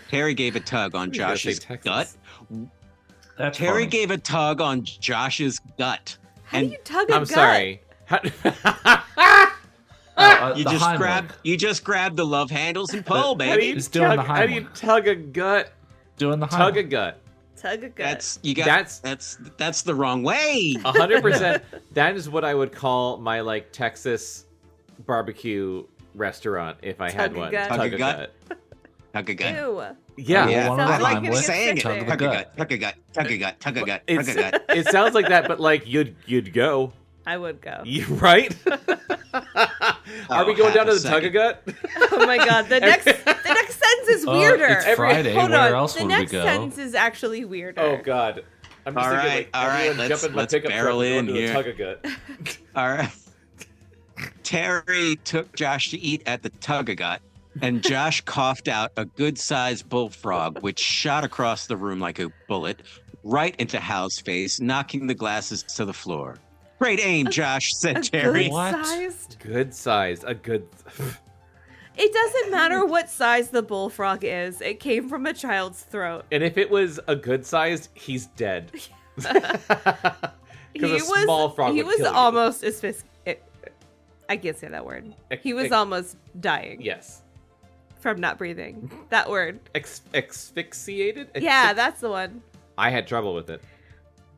Terry gave a tug on You gotta say Josh's Texas. gut. That's Terry funny. gave a tug on Josh's gut. How do And you tug a I'm gut? sorry. You the just Heimlich. grab the love handles and pull, How do baby. you He's doing the how do you Heimlich. tug a gut? Doing the Tug a Heimlich. gut. Tug a gut. That's the wrong way. 100%. That is what I would call my like Texas barbecue restaurant if I had Tug a one. gut. Tug a gut. Tug a gut. Ew. Yeah. Yeah. one of Sounds the I like you're gonna Heimlich. get saying it. sick Tug there. a Tug a gut. gut. Tug a gut. Tug a gut. Tug a gut. Tug a gut. It sounds like that, but like you'd go. I would go. You right? Are we going half down to a the tug a second. gut? Oh my god, the next sentence is weirder. It's Friday. Hold Where on. else the would next we go? sentence is actually weirder. Oh god. I'm just All thinking right, like all right, everyone let's- jump in my let's pickup truck barrel and go in to the here. tug a gut. All right. Terry took Josh to eat at the Tug-a-Gut, and Josh coughed out a good-sized bullfrog, which shot across the room like a bullet, right into Hal's face, knocking the glasses to the floor. Great aim, Josh, said Terry. Good What? sized. Good size. A good It doesn't matter what size the bullfrog is. It came from a child's throat. And if it was a good sized, he's dead. He Because a small frog He would was kill you. almost I can't say that word. He was almost dying Yes. from not breathing. That word. Asphyxiated? Yeah, that's the one. I had trouble with it.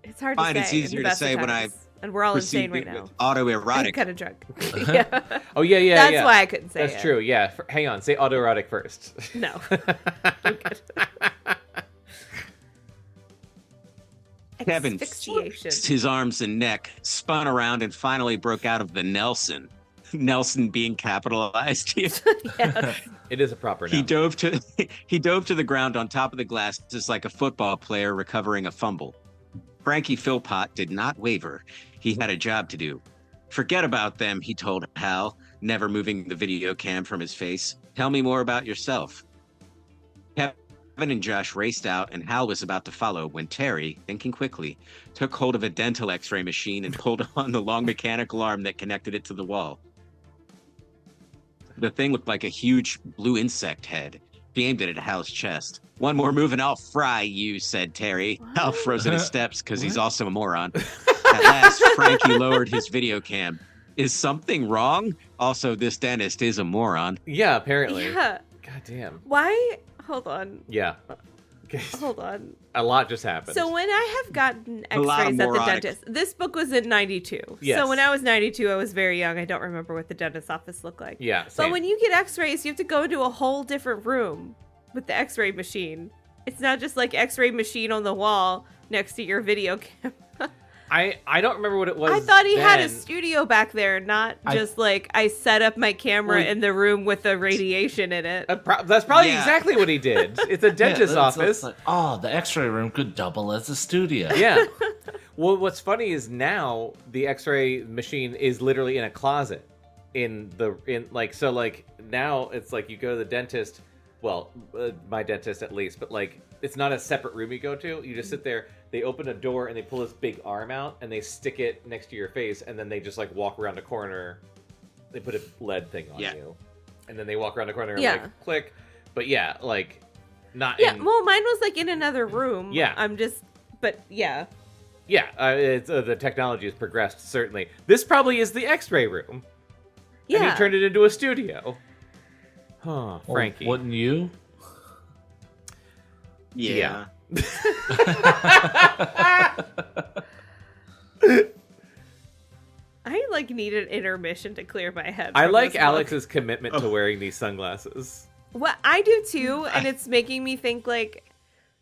It's hard Fine, to it's say. in easier the to best say of when I times. And we're all insane right now. I'm Autoerotic. kind of drunk. Yeah. Oh, yeah, yeah, That's yeah. why I couldn't say it. That's true, yeah. Hang on, say autoerotic first. No. I'm good. Kevin Asphyxiation. flexed his arms and neck, spun around, and finally broke out of the Nelson. Nelson being capitalized here. Yes. It is a proper He noun. dove to the ground on top of the glass just like a football player recovering a fumble. Frankie Philpott did not waver. He had a job to do. Forget about them, he told Hal, never moving the video cam from his face. Tell me more about yourself. Kevin and Josh raced out, and Hal was about to follow when Terry, thinking quickly, took hold of a dental x-ray machine and pulled on the long mechanical arm that connected it to the wall. The thing looked like a huge blue insect head. He aimed it at Hal's chest. One more move and I'll fry you, said Terry. Hal What? froze in his steps because he's What? also a moron. At last, Frankie lowered his video cam. Is something wrong? Also, this dentist is a moron. Yeah, apparently. Yeah. God damn. Why? Hold on. Yeah. Okay. Hold on. A lot just happened. So when I have gotten A lot of x-rays at the moronic. dentist, this book was in 92. Yes. So when I was 92, I was very young. I don't remember what the dentist's office looked like. Yeah, But same. when you get x-rays, you have to go into a whole different room with the x-ray machine. It's not just like x-ray machine on the wall next to your video camera. I don't remember what it was. I thought he had a then. studio back there, not just like I set up my camera in the room with the radiation in it. That's probably Yeah. exactly what he did. It's a dentist's office. Like, oh, the X-ray room could double as a studio. Yeah. Well, what's funny is now the X-ray machine is literally in a closet. Now it's like you go to the dentist. Well, my dentist at least, but like it's not a separate room you go to. You just sit there. They open a door and they pull this big arm out and they stick it next to your face, and then they just like walk around a corner. They put a lead thing on you, and then they walk around the corner and like click. But yeah, like not. Yeah, in, well, mine was like in another room. Yeah. Yeah. Yeah, the technology has progressed, certainly. This probably is the X-ray room. Yeah. And he turned it into a studio. Huh, Well, Frankie. wouldn't you? Yeah. I like need an intermission to clear my head. I from like this book. Alex's commitment to wearing these sunglasses. Well, I do too, and it's making me think like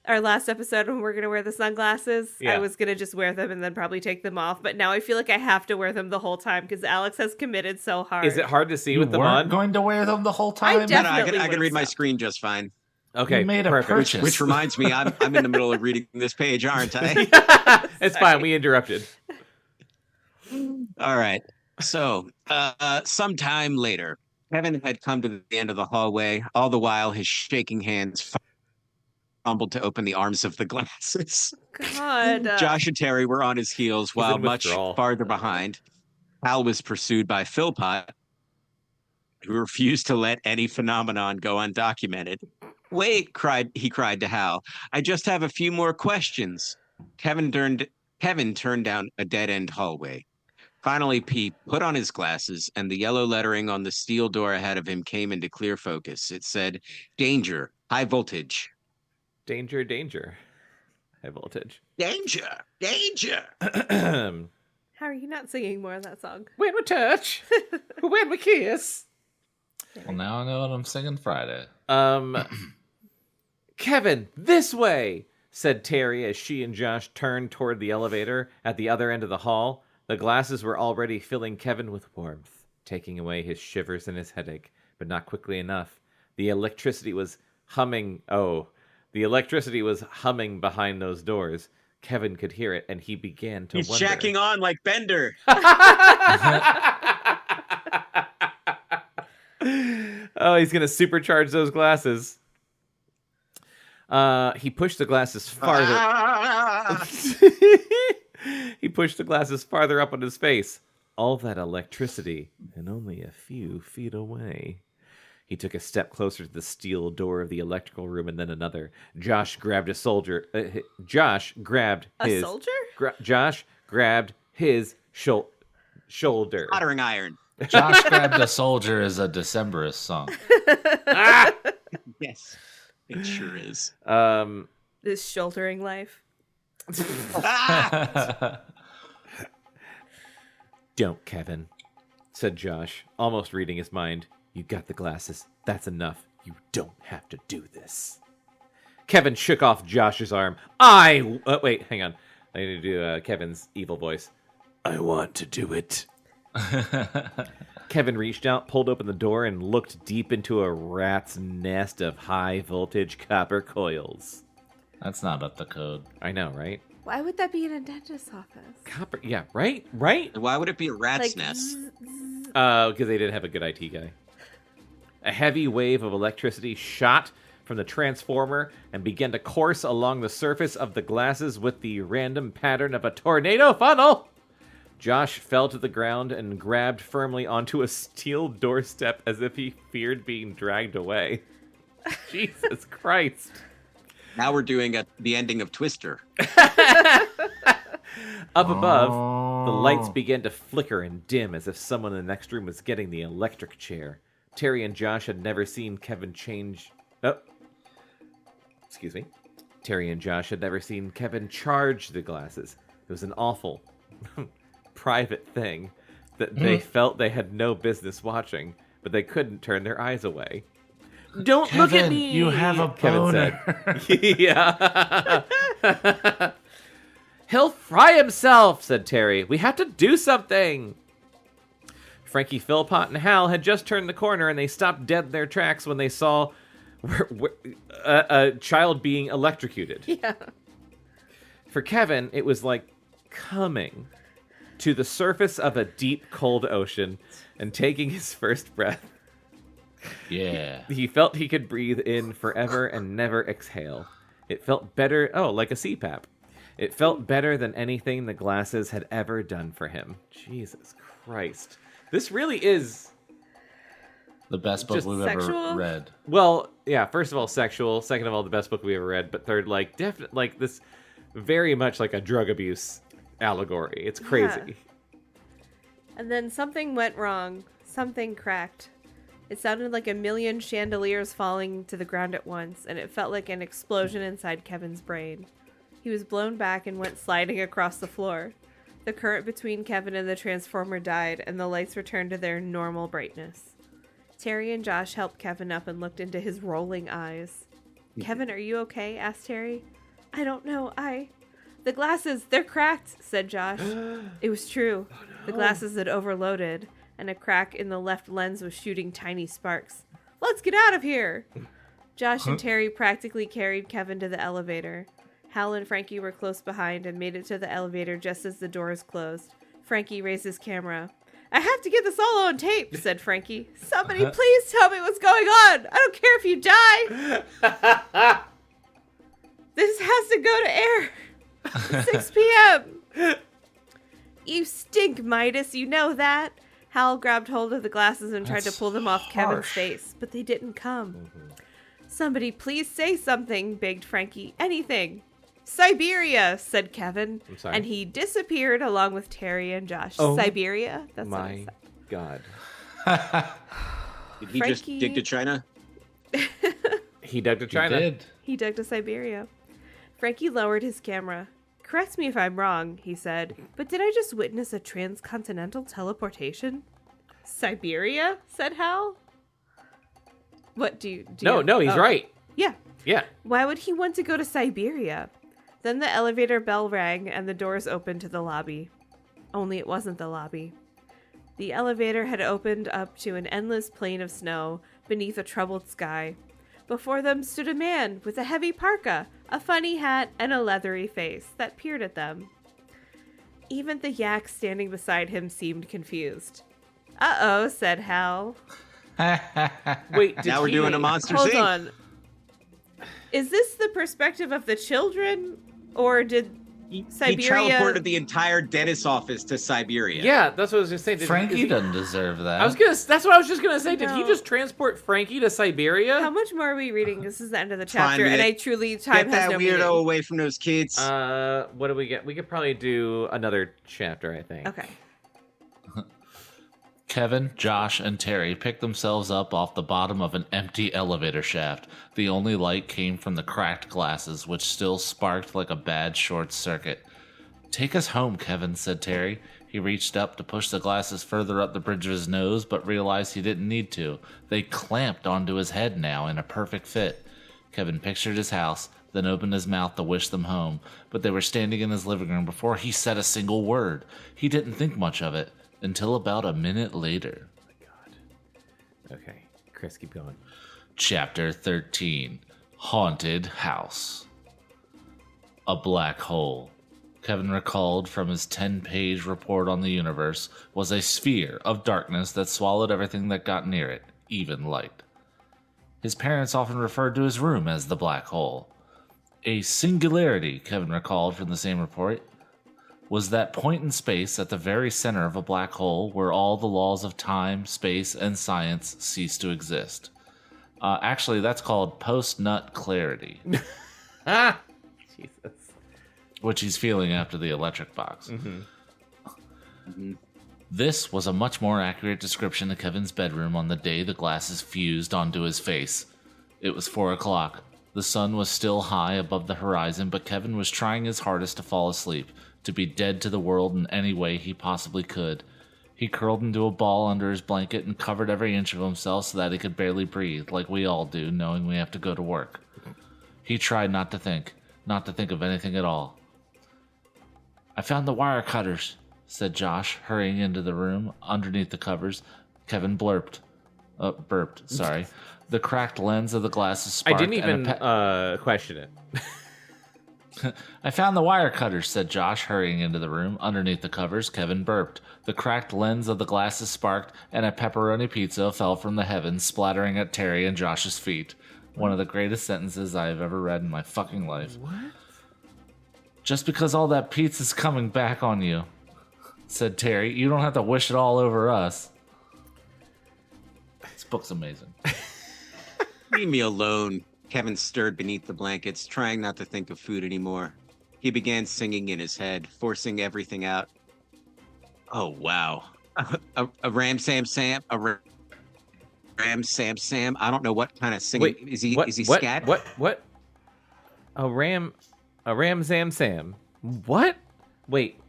our last episode when we're gonna wear the sunglasses. Yeah. I was gonna just wear them and then probably take them off, but now I feel like I have to wear them the whole time because Alex has committed so hard. Is it hard to see You with them weren't on? going to wear them the whole I time? def- No, I Definitely can would read my stop. screen just fine. Okay, You made a perfect. purchase. Which reminds me, I'm in the middle of reading this page, aren't I? It's fine, we interrupted. All right. So, sometime later, Kevin had come to the end of the hallway. All the while, his shaking hands fumbled to open the arms of the glasses. God. Josh and Terry were on his heels, while in much withdrawal. farther behind, Hal was pursued by Philpott, who refused to let any phenomenon go undocumented. Wait, he cried to Hal. I just have a few more questions. Kevin turned down a dead-end hallway. Finally, Pete put on his glasses, and the yellow lettering on the steel door ahead of him came into clear focus. It said, "Danger, high voltage." Danger, danger. High voltage. Danger, danger. How are you not singing more of that song? When we touch, when we kiss. Well, now I know what I'm singing Friday. Kevin, this way, said Terry as she and Josh turned toward the elevator at the other end of the hall. The glasses were already filling Kevin with warmth, taking away his shivers and his headache, but not quickly enough. The electricity was humming. The electricity was humming behind those doors. Kevin could hear it, and he began to He's wonder. jacking on like Bender. Oh, he's gonna supercharge those glasses. He pushed the glasses farther. He pushed the glasses farther up on his face. All that electricity, and only a few feet away. He took a step closer to the steel door of the electrical room, and then another. Josh grabbed a soldier. Josh grabbed his. A soldier? Josh grabbed his shoulder. Soldering iron. Josh Grabbed a Soldier is a Decemberist song. Yes, it sure is. This shouldering life. Don't, Kevin, said Josh, almost reading his mind. You got the glasses. That's enough. You don't have to do this. Kevin shook off Josh's arm. Wait, hang on. I need to do Kevin's evil voice. I want to do it. Kevin reached out, pulled open the door, and looked deep into a rat's nest of high-voltage copper coils. That's not up to code. I know, right? Why would that be in a dentist's office? Copper, yeah, right? Right? Why would it be a rat's Like, nest? Because they didn't have a good IT guy. A heavy wave of electricity shot from the transformer and began to course along the surface of the glasses with the random pattern of a tornado funnel. Josh fell to the ground and grabbed firmly onto a steel doorstep as if he feared being dragged away. Jesus Christ. Now we're doing the ending of Twister. Up above, the lights began to flicker and dim as if someone in the next room was getting the electric chair. Terry and Josh had never seen Kevin change... Oh. Excuse me. Terry and Josh had never seen Kevin charge the glasses. It was an awful, private thing that they felt they had no business watching, but they couldn't turn their eyes away. Don't Kevin, look at me! You have a boner. Kevin said. Yeah. He'll fry himself, said Terry. We have to do something. Frankie, Philpott, and Hal had just turned the corner, and they stopped dead in their tracks when they saw a child being electrocuted. Yeah. For Kevin, it was like coming to the surface of a deep, cold ocean and taking his first breath. Yeah. He felt he could breathe in forever and never exhale. It felt better, like a CPAP. It felt better than anything the glasses had ever done for him. Jesus Christ. This really is... The best book we've sexual? ever read. Well, yeah, first of all, sexual. Second of all, the best book we ever read. But third, this very much like a drug abuse allegory. It's crazy. Yeah. And then something went wrong. Something cracked. It sounded like a million chandeliers falling to the ground at once, and it felt like an explosion inside Kevin's brain. He was blown back and went sliding across the floor. The current between Kevin and the Transformer died, and the lights returned to their normal brightness. Terry and Josh helped Kevin up and looked into his rolling eyes. Kevin, are you okay? Asked Terry. I don't know. The glasses, they're cracked, said Josh. It was true. Oh, no. The glasses had overloaded, and a crack in the left lens was shooting tiny sparks. Let's get out of here! Josh and Terry practically carried Kevin to the elevator. Hal and Frankie were close behind and made it to the elevator just as the doors closed. Frankie raised his camera. I have to get this all on tape, said Frankie. Somebody please tell me what's going on. I don't care if you die. This has to go to air. 6 p.m. You stink, Midas. You know that. Hal grabbed hold of the glasses and tried to pull them off Kevin's face, but they didn't come. Mm-hmm. Somebody please say something, begged Frankie. Anything. Siberia, said Kevin. I'm sorry. And he disappeared along with Terry and Josh. Oh, Siberia? That's what I my said. God. Did he just dig to China? He dug to China. He did. He dug to Siberia. Frankie lowered his camera. Correct me if I'm wrong, he said, but did I just witness a transcontinental teleportation? Siberia? Said Hal. What do you... No, he's right. Yeah. Yeah. Why would he want to go to Siberia? Then the elevator bell rang and the doors opened to the lobby. Only it wasn't the lobby. The elevator had opened up to an endless plain of snow beneath a troubled sky. Before them stood a man with a heavy parka, a funny hat, and a leathery face that peered at them. Even the yak standing beside him seemed confused. Uh-oh, said Hal. Wait, now we're doing a monster Hold scene. on. Is this the perspective of the children, or did Siberia... He teleported the entire dentist's office to Siberia. Yeah, that's what I was gonna say. Frankie doesn't deserve that. That's what I was just gonna say. Did he No. just transport Frankie to Siberia? How much more are we reading? This is the end of the Fine, chapter, man. and I truly time Get that has no weirdo meaning. away from those kids. What do we get? We could probably do another chapter, I think. Okay. Kevin, Josh, and Terry picked themselves up off the bottom of an empty elevator shaft. The only light came from the cracked glasses, which still sparked like a bad short circuit. Take us home, Kevin, said Terry. He reached up to push the glasses further up the bridge of his nose, but realized he didn't need to. They clamped onto his head now in a perfect fit. Kevin pictured his house, then opened his mouth to wish them home, but they were standing in his living room before he said a single word. He didn't think much of it. Until about a minute later. Oh my God. Okay, Chris, keep going. Chapter 13. Haunted House. A black hole, Kevin recalled from his 10-page report on the universe, was a sphere of darkness that swallowed everything that got near it, even light. His parents often referred to his room as the black hole. A singularity, Kevin recalled from the same report, was that point in space at the very center of a black hole where all the laws of time, space, and science cease to exist. Actually, that's called post-nut clarity. Ah! Jesus. which he's feeling after the electric box. Mm-hmm. This was a much more accurate description of Kevin's bedroom on the day the glasses fused onto his face. It was 4 o'clock. The sun was still high above the horizon, but Kevin was trying his hardest to fall asleep, to be dead to the world in any way he possibly could. He curled into a ball under his blanket and covered every inch of himself so that he could barely breathe, like we all do, knowing we have to go to work. He tried not to think of anything at all. "I found the wire cutters," said Josh, hurrying into the room. Underneath the covers, Kevin burped. The cracked lens of the glasses I sparked. didn't even question it. "I found the wire cutters," said Josh, hurrying into the room. Underneath the covers, Kevin burped. The cracked lens of the glasses sparked, and a pepperoni pizza fell from the heavens, splattering at Terry and Josh's feet. One of the greatest sentences I have ever read in my fucking life. What? "Just because all that pizza's coming back on you," said Terry. "You don't have to wish it all over us." This book's amazing. Leave me alone. Kevin stirred beneath the blankets, trying not to think of food anymore. He began singing in his head, forcing everything out. Oh, wow. A ram sam sam, a ram sam sam. I don't know what kind of singing. Wait, is he what, scat? What? A ram zam sam. What? Wait.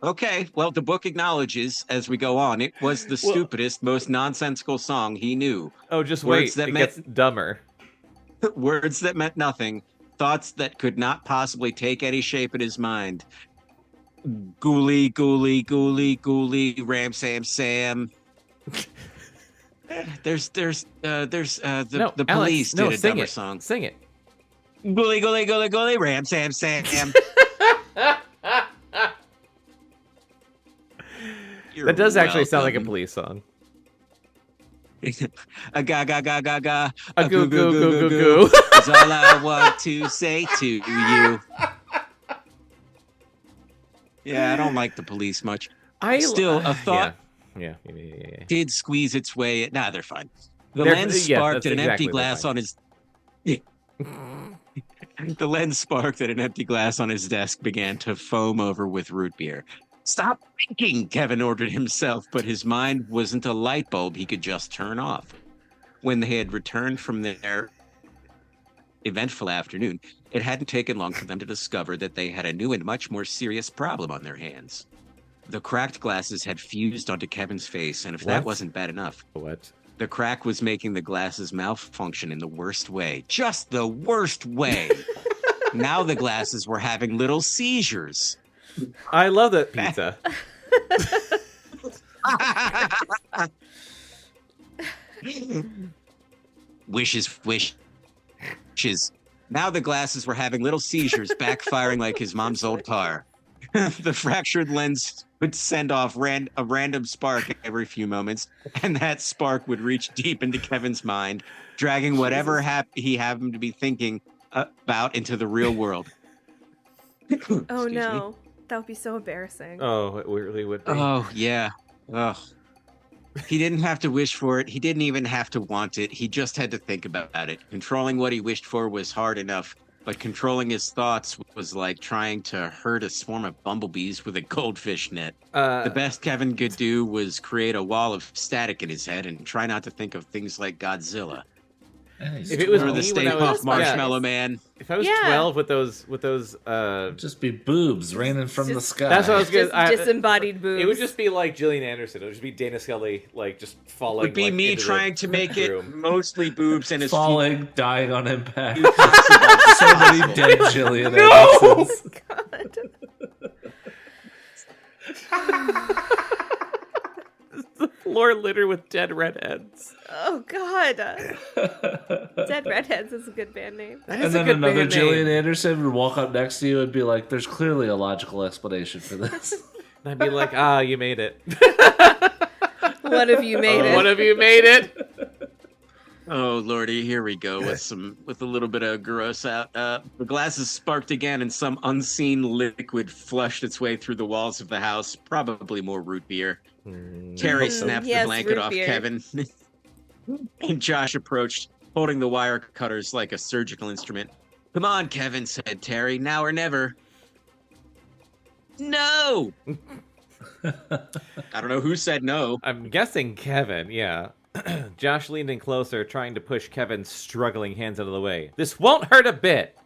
Okay, well, the book acknowledges as we go on, it was the stupidest, most nonsensical song he knew. Oh, just Words wait. It gets dumber. Words that meant nothing, thoughts that could not possibly take any shape in his mind. Ghoulie, ghoulie, ghoulie, ghoulie, ram sam sam. The No, police Alex, did a sing dumber it. song. Sing it. Ghoulie, ghoulie, ghoulie, ghoulie, ram sam sam. That does actually sound like a police song. A ga ga ga ga ga. A goo goo goo goo goo. Is all I want to say to you. Yeah, I don't like the police much. Still, a thought Yeah. did squeeze its way. Nah, they're fine. The They're- lens yeah, sparked that's at an exactly empty they're glass fine. on his. The lens sparked at an empty glass on his desk began to foam over with root beer. "Stop thinking," Kevin ordered himself, but his mind wasn't a light bulb he could just turn off. When they had returned from their eventful afternoon, it hadn't taken long for them to discover that they had a new and much more serious problem on their hands. The cracked glasses had fused onto Kevin's face, and if that What? wasn't bad enough, What? the crack was making the glasses malfunction in the worst way. Just the worst way. Now the glasses were having little seizures. I love that pizza. Wishes. Now the glasses were having little seizures, backfiring like his mom's old car. The fractured lens would send off a random spark every few moments, and that spark would reach deep into Kevin's mind, dragging whatever he happened to be thinking about into the real world. Oh Excuse me. no, that would be so embarrassing. Oh, it really would be. Oh, yeah. Ugh. He didn't have to wish for it. He didn't even have to want it. He just had to think about it. Controlling what he wished for was hard enough, but controlling his thoughts was like trying to herd a swarm of bumblebees with a goldfish net. The best Kevin could do was create a wall of static in his head and try not to think of things like Godzilla. If it was Or me the when Stay I was- Puft Marshmallow Man. If I was Yeah. 12 with those Just be boobs raining from the sky. That's what I was Just gonna. disembodied boobs. It would just be like Gillian Anderson. It would just be Dana Scully, like just falling. Would be like, me into the trying to make it room. mostly boobs and his falling, dying on impact. feet possible. So many dead Jillian Oh Andersons. God. The floor littered with dead redheads. Oh God. Dead Redheads is a good band name. That And is a then good another band Jillian name. Anderson would walk up next to you and be like, "There's clearly a logical explanation for this." And I'd be like, ah, you made it. One of you made it. One of you made it. Oh lordy, here we go with a little bit of gross out. The glasses sparked again, and some unseen liquid flushed its way through the walls of the house. Probably more root beer. Terry snapped yes, the blanket root off beer. Kevin, and Josh approached, holding the wire cutters like a surgical instrument. Come on, Kevin, said Terry. Now or never. No! I don't know who said no. I'm guessing Kevin, yeah. Josh leaned in closer, trying to push Kevin's struggling hands out of the way. This won't hurt a bit!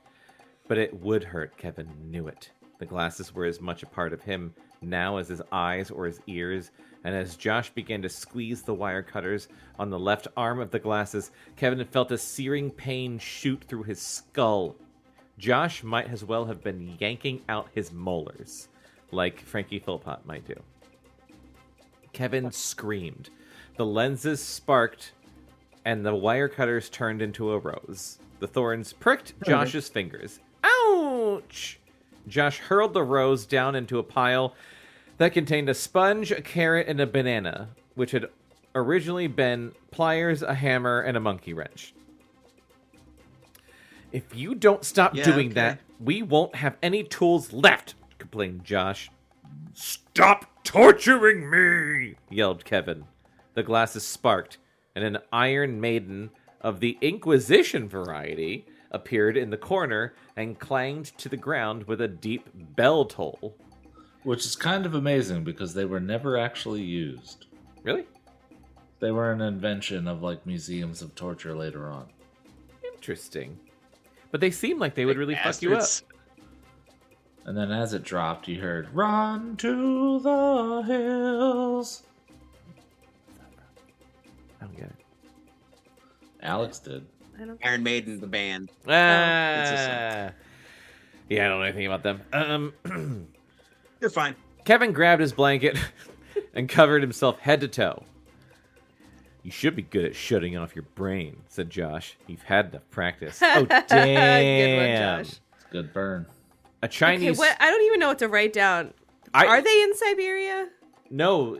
But it would hurt, Kevin knew it. The glasses were as much a part of him now as his eyes or his ears, and as Josh began to squeeze the wire cutters on the left arm of the glasses, Kevin felt a searing pain shoot through his skull. Josh might as well have been yanking out his molars, like Frankie Philpott might do. Kevin screamed. The lenses sparked, and the wire cutters turned into a rose. The thorns pricked Josh's fingers. Ouch! Josh hurled the rose down into a pile that contained a sponge, a carrot, and a banana, which had originally been pliers, a hammer, and a monkey wrench. If you don't stop doing that, we won't have any tools left, complained Josh. Stop torturing me, yelled Kevin. The glasses sparked, and an Iron Maiden of the Inquisition variety appeared in the corner and clanged to the ground with a deep bell toll. Which is kind of amazing because they were never actually used. Really? They were an invention of like museums of torture later on. Interesting. But they seem like they would really fuck you up. And then as it dropped, you heard, "Run to the hills." I don't get it. Alex did. Iron Maiden, the band. Yeah, I don't know anything about them. You're fine. Kevin grabbed his blanket and covered himself head to toe. You should be good at shutting off your brain, said Josh. You've had enough practice. Oh, damn. Good one, Josh. It's a good burn. A Chinese... Okay, what? I don't even know what to write down. Are they in Siberia? No,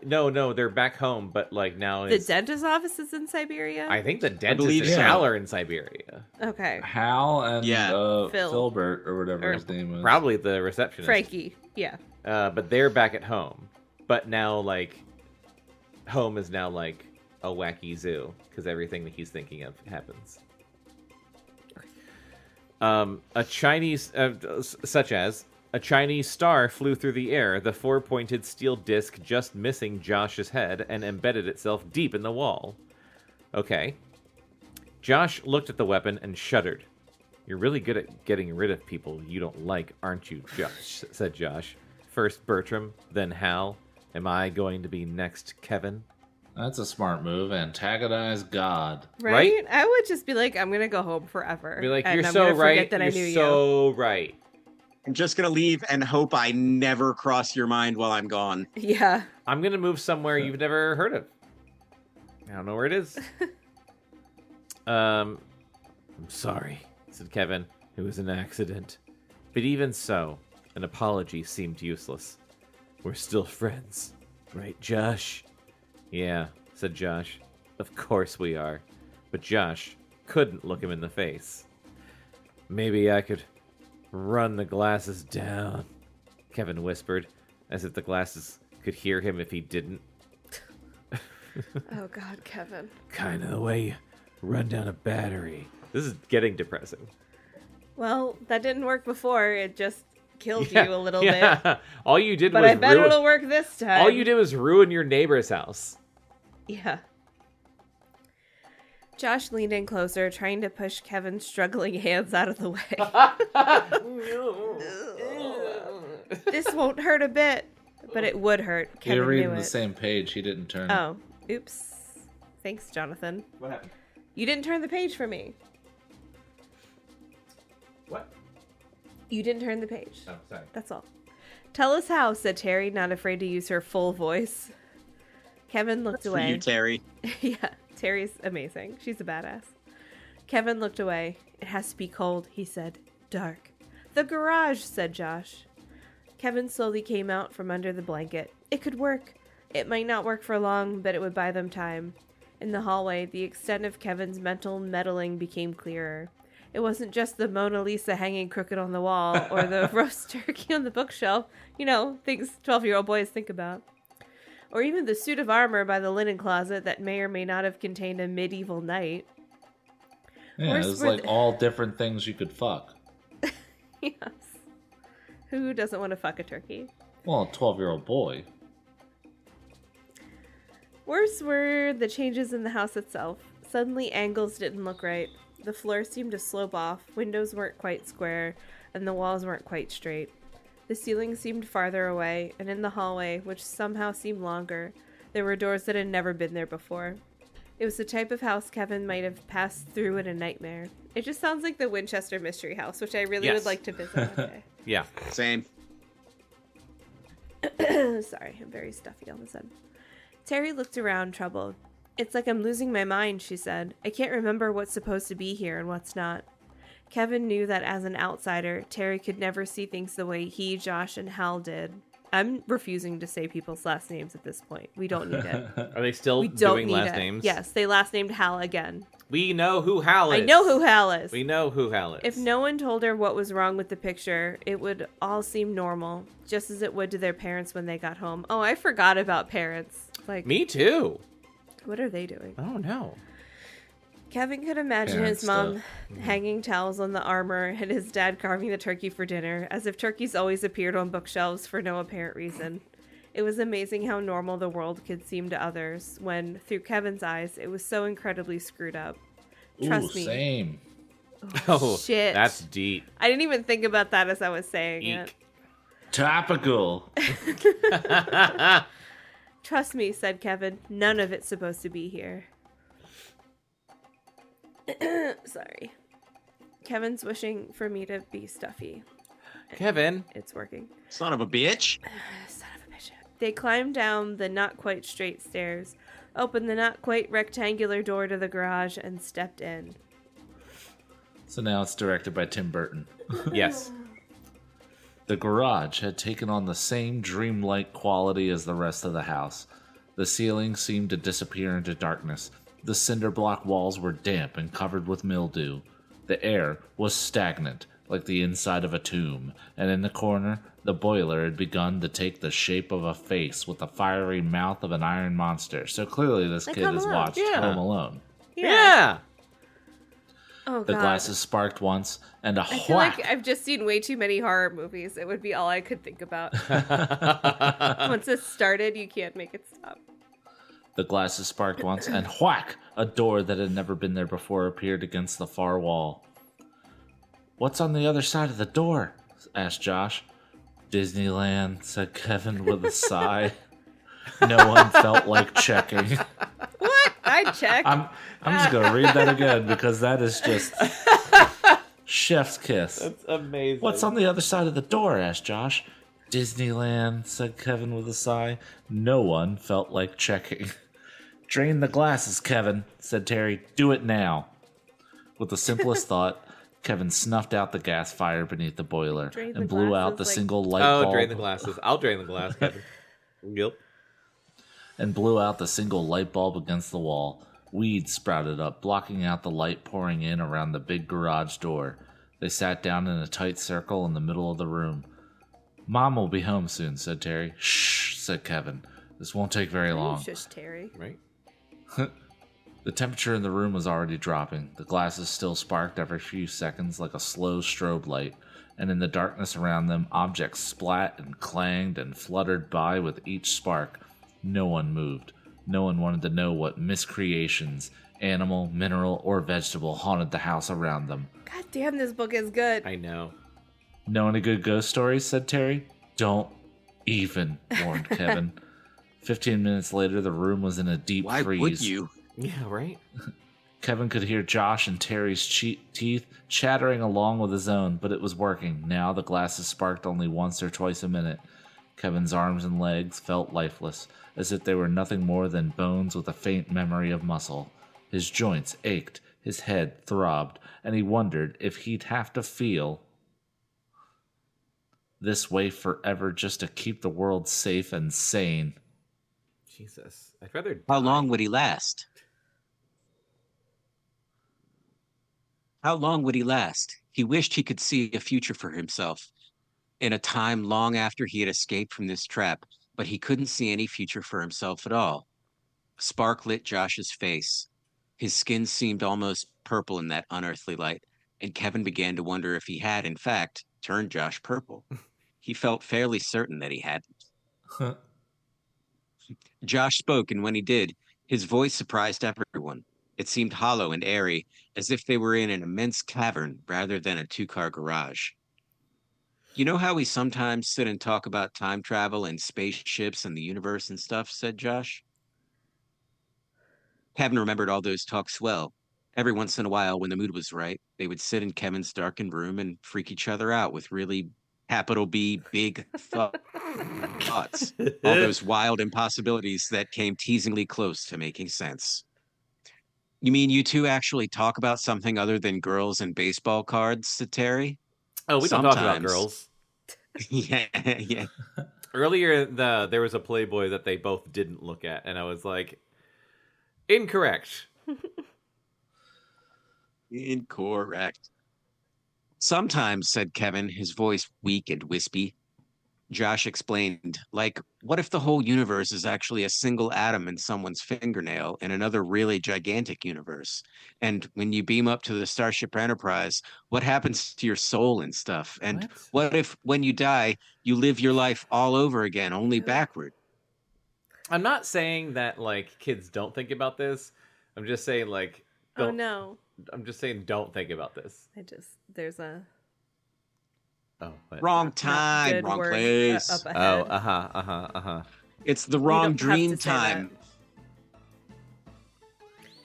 they're back home, but like now The dentist's office is in Siberia? I think the dentist believe and so. Hal are in Siberia. Okay. Hal and Phil. Filbert, or whatever his name was. Probably the receptionist. Frankie, yeah. But they're back at home. But now, like, home is now like a wacky zoo because everything that he's thinking of happens. A Chinese, such as a Chinese star flew through the air, the four-pointed steel disc just missing Josh's head and embedded itself deep in the wall. Okay. Josh looked at the weapon and shuddered. You're really good at getting rid of people you don't like, aren't you, Josh? Said Josh. First Bertram, then Hal. Am I going to be next Kevin? That's a smart move. Antagonize God. Right? I would just be like, I'm going to go home forever. Be like, and you're I'm so gonna right. forget that I knew You're so right. I'm just going to leave and hope I never cross your mind while I'm gone. you. Yeah. I'm going to move somewhere you've never heard of. I don't know where it is. I'm sorry, said Kevin. It was an accident. But even so, an apology seemed useless. We're still friends, right, Josh? Yeah, said Josh. Of course we are. But Josh couldn't look him in the face. Maybe I could run the glasses down, Kevin whispered, as if the glasses could hear him if he didn't. Oh, God, Kevin. Kind of the way you run down a battery. This is getting depressing. Well, that didn't work before. It just killed you a little bit. All you did But was I bet it'll work this time. All you did was ruin your neighbor's house. Yeah. Josh leaned in closer, trying to push Kevin's struggling hands out of the way. This won't hurt a bit, but it would hurt. Kevin You're reading knew the it. same page. He didn't turn it. Oh, oops. Thanks, Jonathan. What happened? You didn't turn the page for me. What? You didn't turn the page. Oh, sorry. That's all. Tell us how, said Terry, not afraid to use her full voice. Kevin looked For away. you, Terry. Yeah, Terry's amazing. She's a badass. Kevin looked away. It has to be cold, he said. Dark. The garage, said Josh. Kevin slowly came out from under the blanket. It could work. It might not work for long, but it would buy them time. In the hallway, the extent of Kevin's mental meddling became clearer. It wasn't just the Mona Lisa hanging crooked on the wall or the roast turkey on the bookshelf. You know, things 12-year-old boys think about. Or even the suit of armor by the linen closet that may or may not have contained a medieval knight. Yeah, Worse it was were like all different things you could fuck. Yes. Who doesn't want to fuck a turkey? Well, a 12-year-old boy. Worse were the changes in the house itself. Suddenly, angles didn't look right. The floor seemed to slope off, windows weren't quite square, and the walls weren't quite straight. The ceiling seemed farther away, and in the hallway, which somehow seemed longer, there were doors that had never been there before. It was the type of house Kevin might have passed through in a nightmare. It just sounds like the Winchester Mystery House, which I really would like to visit one day. Yeah. Same. Sorry, I'm very stuffy all of a sudden. Terry looked around, troubled. It's like I'm losing my mind, she said. I can't remember what's supposed to be here and what's not. Kevin knew that as an outsider, Terry could never see things the way he, Josh, and Hal did. I'm refusing to say people's last names at this point. We don't need it. Are they still We don't doing need last it. names? Yes, they last named Hal again. We know who Hal is. I know who Hal is. We know who Hal is. If no one told her what was wrong with the picture, it would all seem normal, just as it would to their parents when they got home. Oh, I forgot about parents. Like, Me too. what are they doing? I don't know. Kevin could imagine Parent his mom stuff. hanging towels on the armor and his dad carving the turkey for dinner, as if turkeys always appeared on bookshelves for no apparent reason. It was amazing how normal the world could seem to others when, through Kevin's eyes, it was so incredibly screwed up. Trust Ooh, me. same. Oh, shit. That's deep. I didn't even think about that as I was saying it. Eek. Topical. Trust me, said Kevin. None of it's supposed to be here. Sorry. Kevin's wishing for me to be stuffy. Kevin. It's working. Son of a bitch. Son of a bitch. They climbed down the not quite straight stairs, opened the not quite rectangular door to the garage, and stepped in. So now it's directed by Tim Burton. Yes. The garage had taken on the same dreamlike quality as the rest of the house. The ceiling seemed to disappear into darkness. The cinder block walls were damp and covered with mildew. The air was stagnant, like the inside of a tomb, and in the corner, the boiler had begun to take the shape of a face with the fiery mouth of an iron monster. So clearly this Like kid Home has Alone. watched Yeah. Home Alone. Yeah. Oh, The God. glasses sparked once, and a I feel whack. like I've just seen way too many horror movies. It would be all I could think about. Once it started, you can't make it stop. The glasses sparked once, and whack! A door that had never been there before appeared against the far wall. What's on the other side of the door? Asked Josh. Disneyland, said Kevin with a sigh. No one felt like checking. What? I checked. I'm just gonna read that again because that is just chef's kiss. That's amazing. What's on the other side of the door? Asked Josh. Disneyland, said Kevin with a sigh. No one felt like checking. Drain the glasses, Kevin, said Terry. Do it now. With the simplest thought, Kevin snuffed out the gas fire beneath the boiler Drain the and blew out the glasses, like- single light Oh, bulb. drain the glasses. I'll drain the glass, Kevin. Yep. And blew out the single light bulb against the wall. Weeds sprouted up, blocking out the light pouring in around the big garage door. They sat down in a tight circle in the middle of the room. Mom will be home soon, said Terry. Shh, said Kevin. This won't take very long. Shush, Terry. Right? The temperature in the room was already dropping. The glasses still sparked every few seconds like a slow strobe light, and in the darkness around them, objects splat and clanged and fluttered by with each spark. No one moved. No one wanted to know what miscreations, animal, mineral, or vegetable, haunted the house around them. God damn, this book is good. I know. Know any good ghost stories? Said Terry. Don't even, warned Kevin. 15 minutes later, the room was in a deep Why freeze. would you? Yeah, right? Kevin could hear Josh and Terry's teeth chattering along with his own, but it was working. Now the glasses sparked only once or twice a minute. Kevin's arms and legs felt lifeless, as if they were nothing more than bones with a faint memory of muscle. His joints ached, his head throbbed, and he wondered if he'd have to feel this way forever just to keep the world safe and sane. Jesus. I'd rather. How long would he last? How long would he last? He wished he could see a future for himself in a time long after he had escaped from this trap, but he couldn't see any future for himself at all. A spark lit Josh's face. His skin seemed almost purple in that unearthly light, and Kevin began to wonder if he had, in fact, turned Josh purple. He felt fairly certain that he hadn't. Josh spoke, and when he did, his voice surprised everyone. It seemed hollow and airy, as if they were in an immense cavern rather than a two-car garage. You know how we sometimes sit and talk about time travel and spaceships and the universe and stuff, said Josh. Kevin remembered all those talks well. Every once in a while, when the mood was right, they would sit in Kevin's darkened room and freak each other out with really capital B big thoughts. All those wild impossibilities that came teasingly close to making sense. You mean you two actually talk about something other than girls and baseball cards, said Terry? Oh, we don't talk about Sometimes. girls. Yeah. Earlier, there was a Playboy that they both didn't look at, and I was like, incorrect. Incorrect. Sometimes, said Kevin, his voice weak and wispy. Josh explained, like, what if the whole universe is actually a single atom in someone's fingernail in another really gigantic universe? And when you beam up to the Starship Enterprise, what happens to your soul and stuff? And what if, when you die, you live your life all over again, only backward? I'm not saying that, like, kids don't think about this. I'm just saying, like... Oh, no. I'm just saying don't think about this. There's a... Oh, what? Wrong time, wrong place. Up ahead. Oh, It's the wrong don't have dream to say time.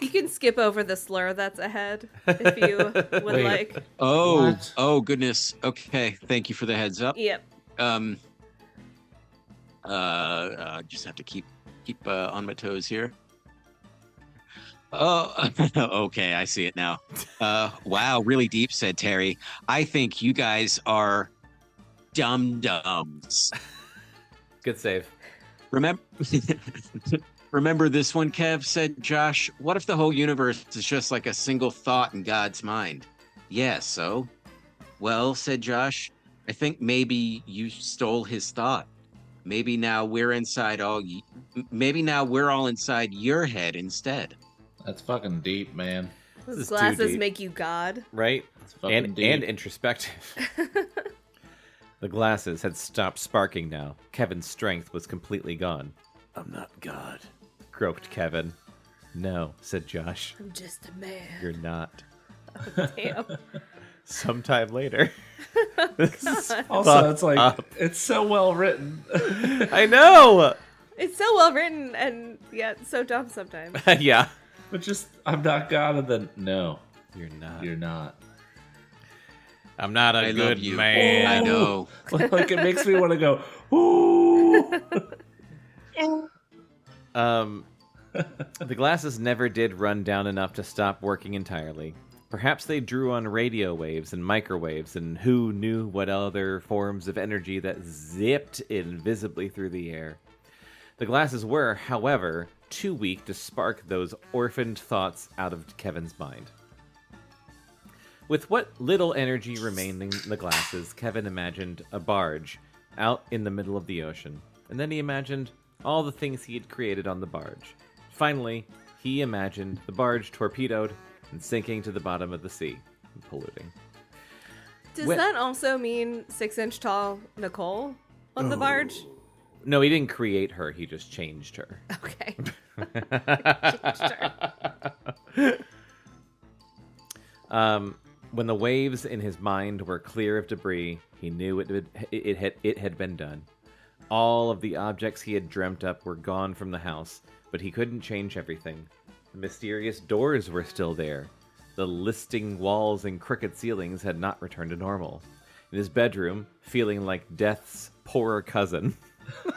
You can skip over the slur that's ahead if you would Wait. like. Oh, What? oh goodness. Okay, thank you for the heads up. Yep. Just have to keep on my toes here. Oh, okay, I see it now. Wow, really deep, said Terry. I think you guys are dum-dums. Good save. Remember this one, Kev, said Josh. What if the whole universe is just like a single thought in God's mind? Yeah, so? Well, said Josh, I think maybe you stole his thought. Maybe now we're all inside your head instead. That's fucking deep, man. This is too Glasses deep. make you God. Right? That's fucking deep. And introspective. The glasses had stopped sparking now. Kevin's strength was completely gone. I'm not God, croaked Kevin. No, said Josh. I'm just a man. You're not. Oh, damn. Sometime later. This is Also, fucked it's like up. it's so well written. I know. It's so well written and yet so dumb sometimes. Yeah. But just I'm not God, and then no, You're not. you're not. I'm not a I good love you. man. I know. Like it makes me want to go. Ooh. The glasses never did run down enough to stop working entirely. Perhaps they drew on radio waves and microwaves, and who knew what other forms of energy that zipped invisibly through the air. The glasses were, however, too weak to spark those orphaned thoughts out of Kevin's mind. With what little energy remained in the glasses, Kevin imagined a barge out in the middle of the ocean, and then he imagined all the things he had created on the barge. Finally, he imagined the barge torpedoed and sinking to the bottom of the sea and polluting. Does When- that also mean 6-inch tall Nicole on the barge? No, he didn't create her, he just changed her. Okay. When the waves in his mind were clear of debris, he knew it had been done. All of the objects he had dreamt up were gone from the house, but he couldn't change everything. The mysterious doors were still there. The listing walls and crooked ceilings had not returned to normal. In his bedroom, feeling like death's poorer cousin.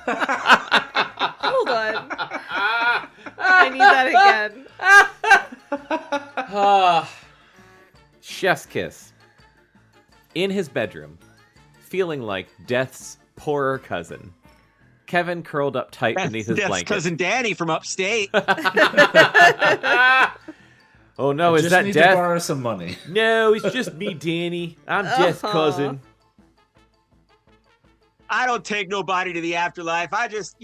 Hold on. I need that again. Chef's kiss. In his bedroom, feeling like death's poorer cousin. Kevin curled up tight beneath his That's blanket. cousin Danny from upstate. Oh no, is just that need death? to borrow some money. No, it's just me, Danny. I'm Jeff's cousin. I don't take nobody to the afterlife. I just,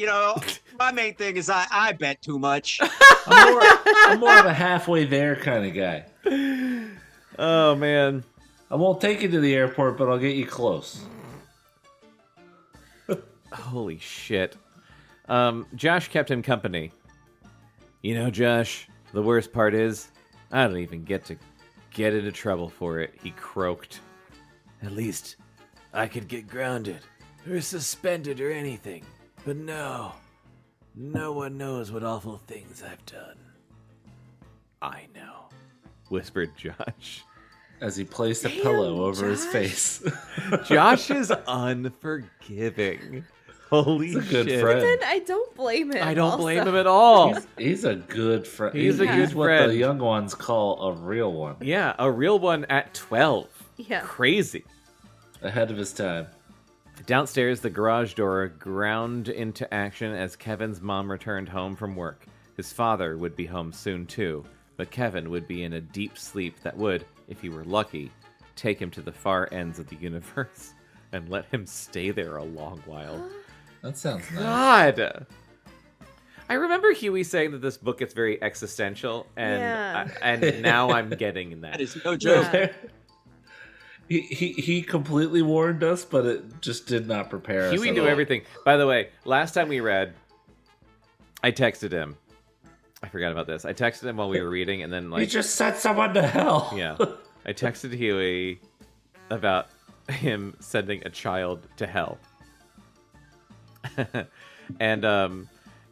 my main thing is I bet too much. I'm more of a halfway there kind of guy. Oh man. I won't take you to the airport, but I'll get you close. Holy shit. Josh kept him company. You know, Josh, the worst part is, I don't even get into trouble for it, he croaked. At least, I could get grounded, or suspended, or anything. But no one knows what awful things I've done. I know, whispered Josh. As he placed a pillow over his face. Josh is unforgiving. Holy He's a good shit. friend. But then I don't blame him. I don't blame also. him at all. He's a good friend. He's a good what friend. the young ones call a real one. Yeah, a real one at 12. Yeah. Crazy. Ahead of his time. Downstairs, the garage door ground into action as Kevin's mom returned home from work. His father would be home soon too, but Kevin would be in a deep sleep that would, if he were lucky, take him to the far ends of the universe and let him stay there a long while. That sounds nice. God! I remember Huey saying that this book is very existential, and Yeah. and now I'm getting that. That is no joke. Yeah. He completely warned us, but it just did not prepare us. Huey at knew all. everything. By the way, last time we read, I texted him. I forgot about this. I texted him while we were reading, and then He like, just sent someone to hell. yeah, I texted Huey about him sending a child to hell, and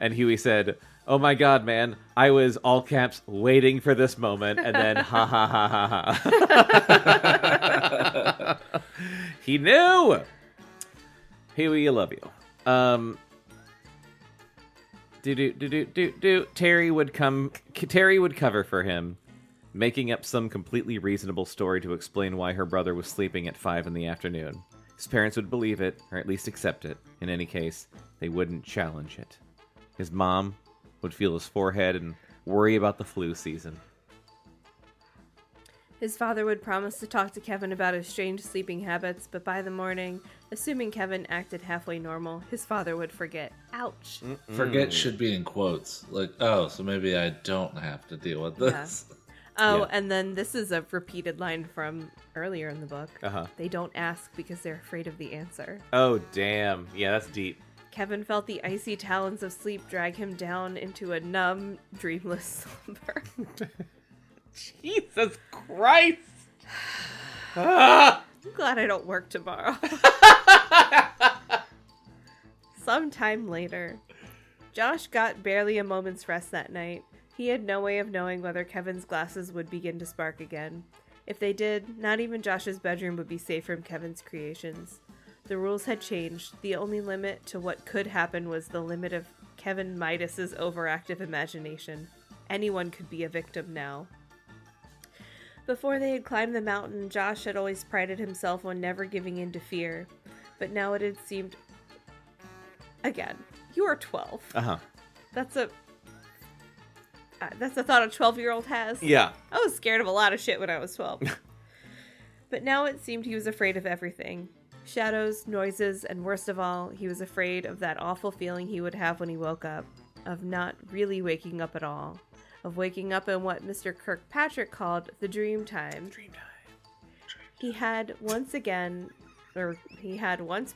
Huey said, "Oh my God, man! I was all caps waiting for this moment," and then ha ha ha ha ha. He knew. Huey, I love you. Terry would cover for him, making up some completely reasonable story to explain why her brother was sleeping at 5 in the afternoon. His parents would believe it, or at least accept it. In any case, they wouldn't challenge it. His mom would feel his forehead and worry about the flu season. His father would promise to talk to Kevin about his strange sleeping habits, but by the morning, assuming Kevin acted halfway normal, his father would forget. Ouch. Forget should be in quotes. Like, oh, so maybe I don't have to deal with this. Oh, Yeah. and then this is a repeated line from earlier in the book. Uh-huh. They don't ask because they're afraid of the answer. Oh, damn. Yeah, that's deep. Kevin felt the icy talons of sleep drag him down into a numb, dreamless slumber. Jesus Christ! Ah! I'm glad I don't work tomorrow. Sometime later, Josh got barely a moment's rest that night. He had no way of knowing whether Kevin's glasses would begin to spark again. If they did, not even Josh's bedroom would be safe from Kevin's creations. The rules had changed. The only limit to what could happen was the limit of Kevin Midas's overactive imagination. Anyone could be a victim now. Before they had climbed the mountain, Josh had always prided himself on never giving in to fear. But now it had seemed... Again, you are 12. Uh-huh. That's a thought a 12-year-old has. Yeah. I was scared of a lot of shit when I was 12. But now it seemed he was afraid of everything. Shadows, noises, and worst of all, he was afraid of that awful feeling he would have when he woke up. Of not really waking up at all. Of waking up in what Mr. Kirkpatrick called the dream time. He had once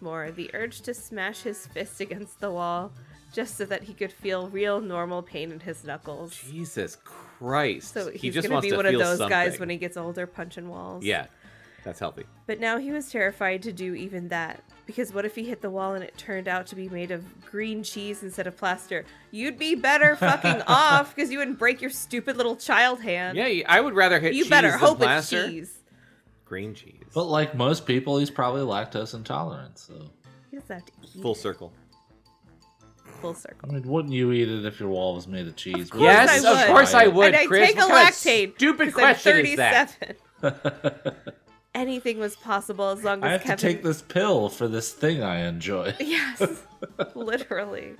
more the urge to smash his fist against the wall just so that he could feel real normal pain in his knuckles. Jesus Christ. So he he's just going to wants be to one of feel those something. guys when he gets older, punching walls. Yeah, that's healthy. But now he was terrified to do even that. Because what if he hit the wall and it turned out to be made of green cheese instead of plaster? You'd be better fucking off because you wouldn't break your stupid little child hand. Yeah, I would rather hit You cheese better than hope plaster. it's cheese. Green cheese. But like most people, he's probably lactose intolerant, so... He doesn't have to eat Full it. circle. Full circle. I mean, wouldn't you eat it if your wall was made of cheese? course Yes, I would. of course I would, And I Chris. take a What kind of lactate. stupid 'cause question I'm is that? 37. Anything was possible as long as I have Kevin... to take this pill for this thing I enjoy. Yes, literally.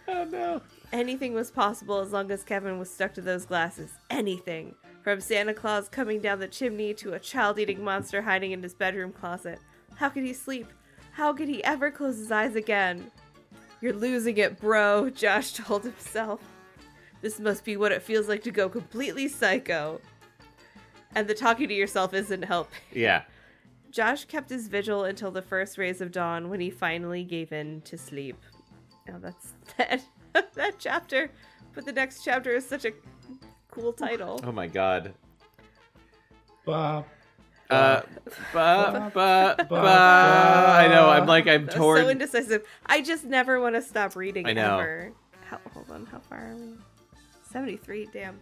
Oh, no. Anything was possible as long as Kevin was stuck to those glasses. Anything. From Santa Claus coming down the chimney to a child-eating monster hiding in his bedroom closet. How could he sleep? How could he ever close his eyes again? You're losing it, bro, Josh told himself. This must be what it feels like to go completely psycho. And the talking to yourself isn't helping. Yeah. Josh kept his vigil until the first rays of dawn when he finally gave in to sleep. Oh, that's that chapter. But the next chapter is such a cool title. Oh my god. Ba, I know. I'm torn. So indecisive. I just never want to stop reading. I know. Ever. Hold on. How far are we? 73. Damn.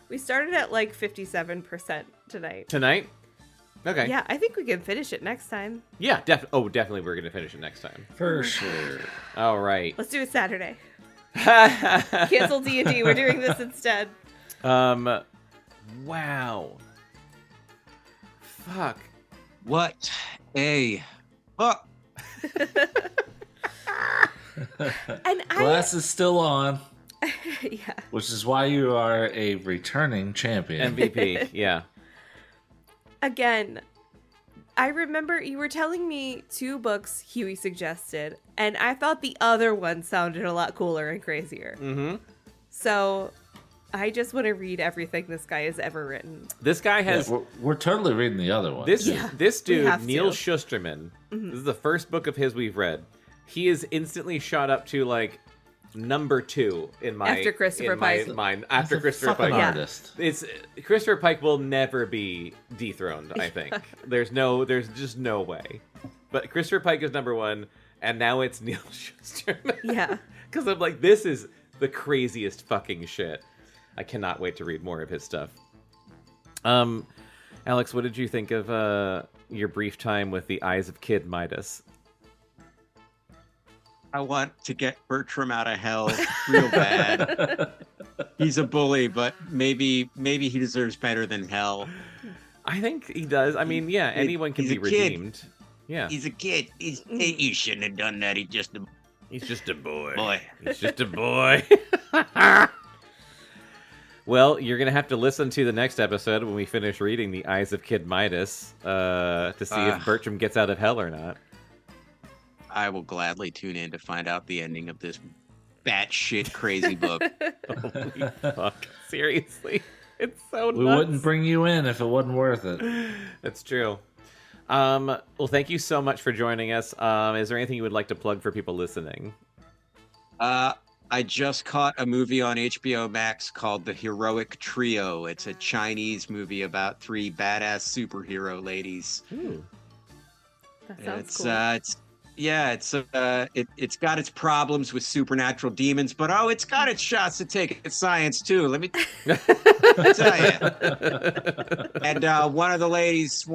We started at like 57% tonight. Tonight? Okay. Yeah, I think we can finish it next time. Yeah, definitely we're going to finish it next time. for sure. All right. Let's do it Saturday. Cancel D&D. We're doing this instead. Wow. Fuck. What a fuck. And Glass is still on, yeah. which is why you are a returning champion. MVP. Yeah. Again, I remember you were telling me 2 books Huey suggested, and I thought the other one sounded a lot cooler and crazier. Mm-hmm. So I just want to read everything this guy has ever written. This guy Yeah, has we're totally reading the other one. this dude, have Neal to. Shusterman. Mm-hmm. This is the first book of his we've read. He is instantly shot up to like number 2 in my After Christopher in my Pike. mind. He's After a Christopher fucking Pike. Yeah. artist. It's Christopher Pike will never be dethroned, I think. There's just no way. But Christopher Pike is number 1, and now it's Neal Shusterman. Yeah. Because I'm like, this is the craziest fucking shit. I cannot wait to read more of his stuff. Alex, what did you think of your brief time with the Eyes of Kid Midas? I want to get Bertram out of hell real bad. He's a bully, but maybe he deserves better than hell. I think he does. I mean, yeah, anyone can he's be a kid. redeemed. Yeah, He's a kid. You shouldn't have done that. He's just a he's just a boy. boy. He's just a boy. Well, you're going to have to listen to the next episode when we finish reading The Eyes of Kid Midas to see if Bertram gets out of hell or not. I will gladly tune in to find out the ending of this batshit crazy book. Holy fuck. Seriously. It's so nuts. We wouldn't bring you in if it wasn't worth it. That's true. Well, thank you so much for joining us. Is there anything you would like to plug for people listening? I just caught a movie on HBO Max called The Heroic Trio. It's a Chinese movie about 3 badass superhero ladies. Ooh. That sounds It's cool. it's got its problems with supernatural demons, but it's got its shots to take its science too. Let me tell you. And one of the ladies,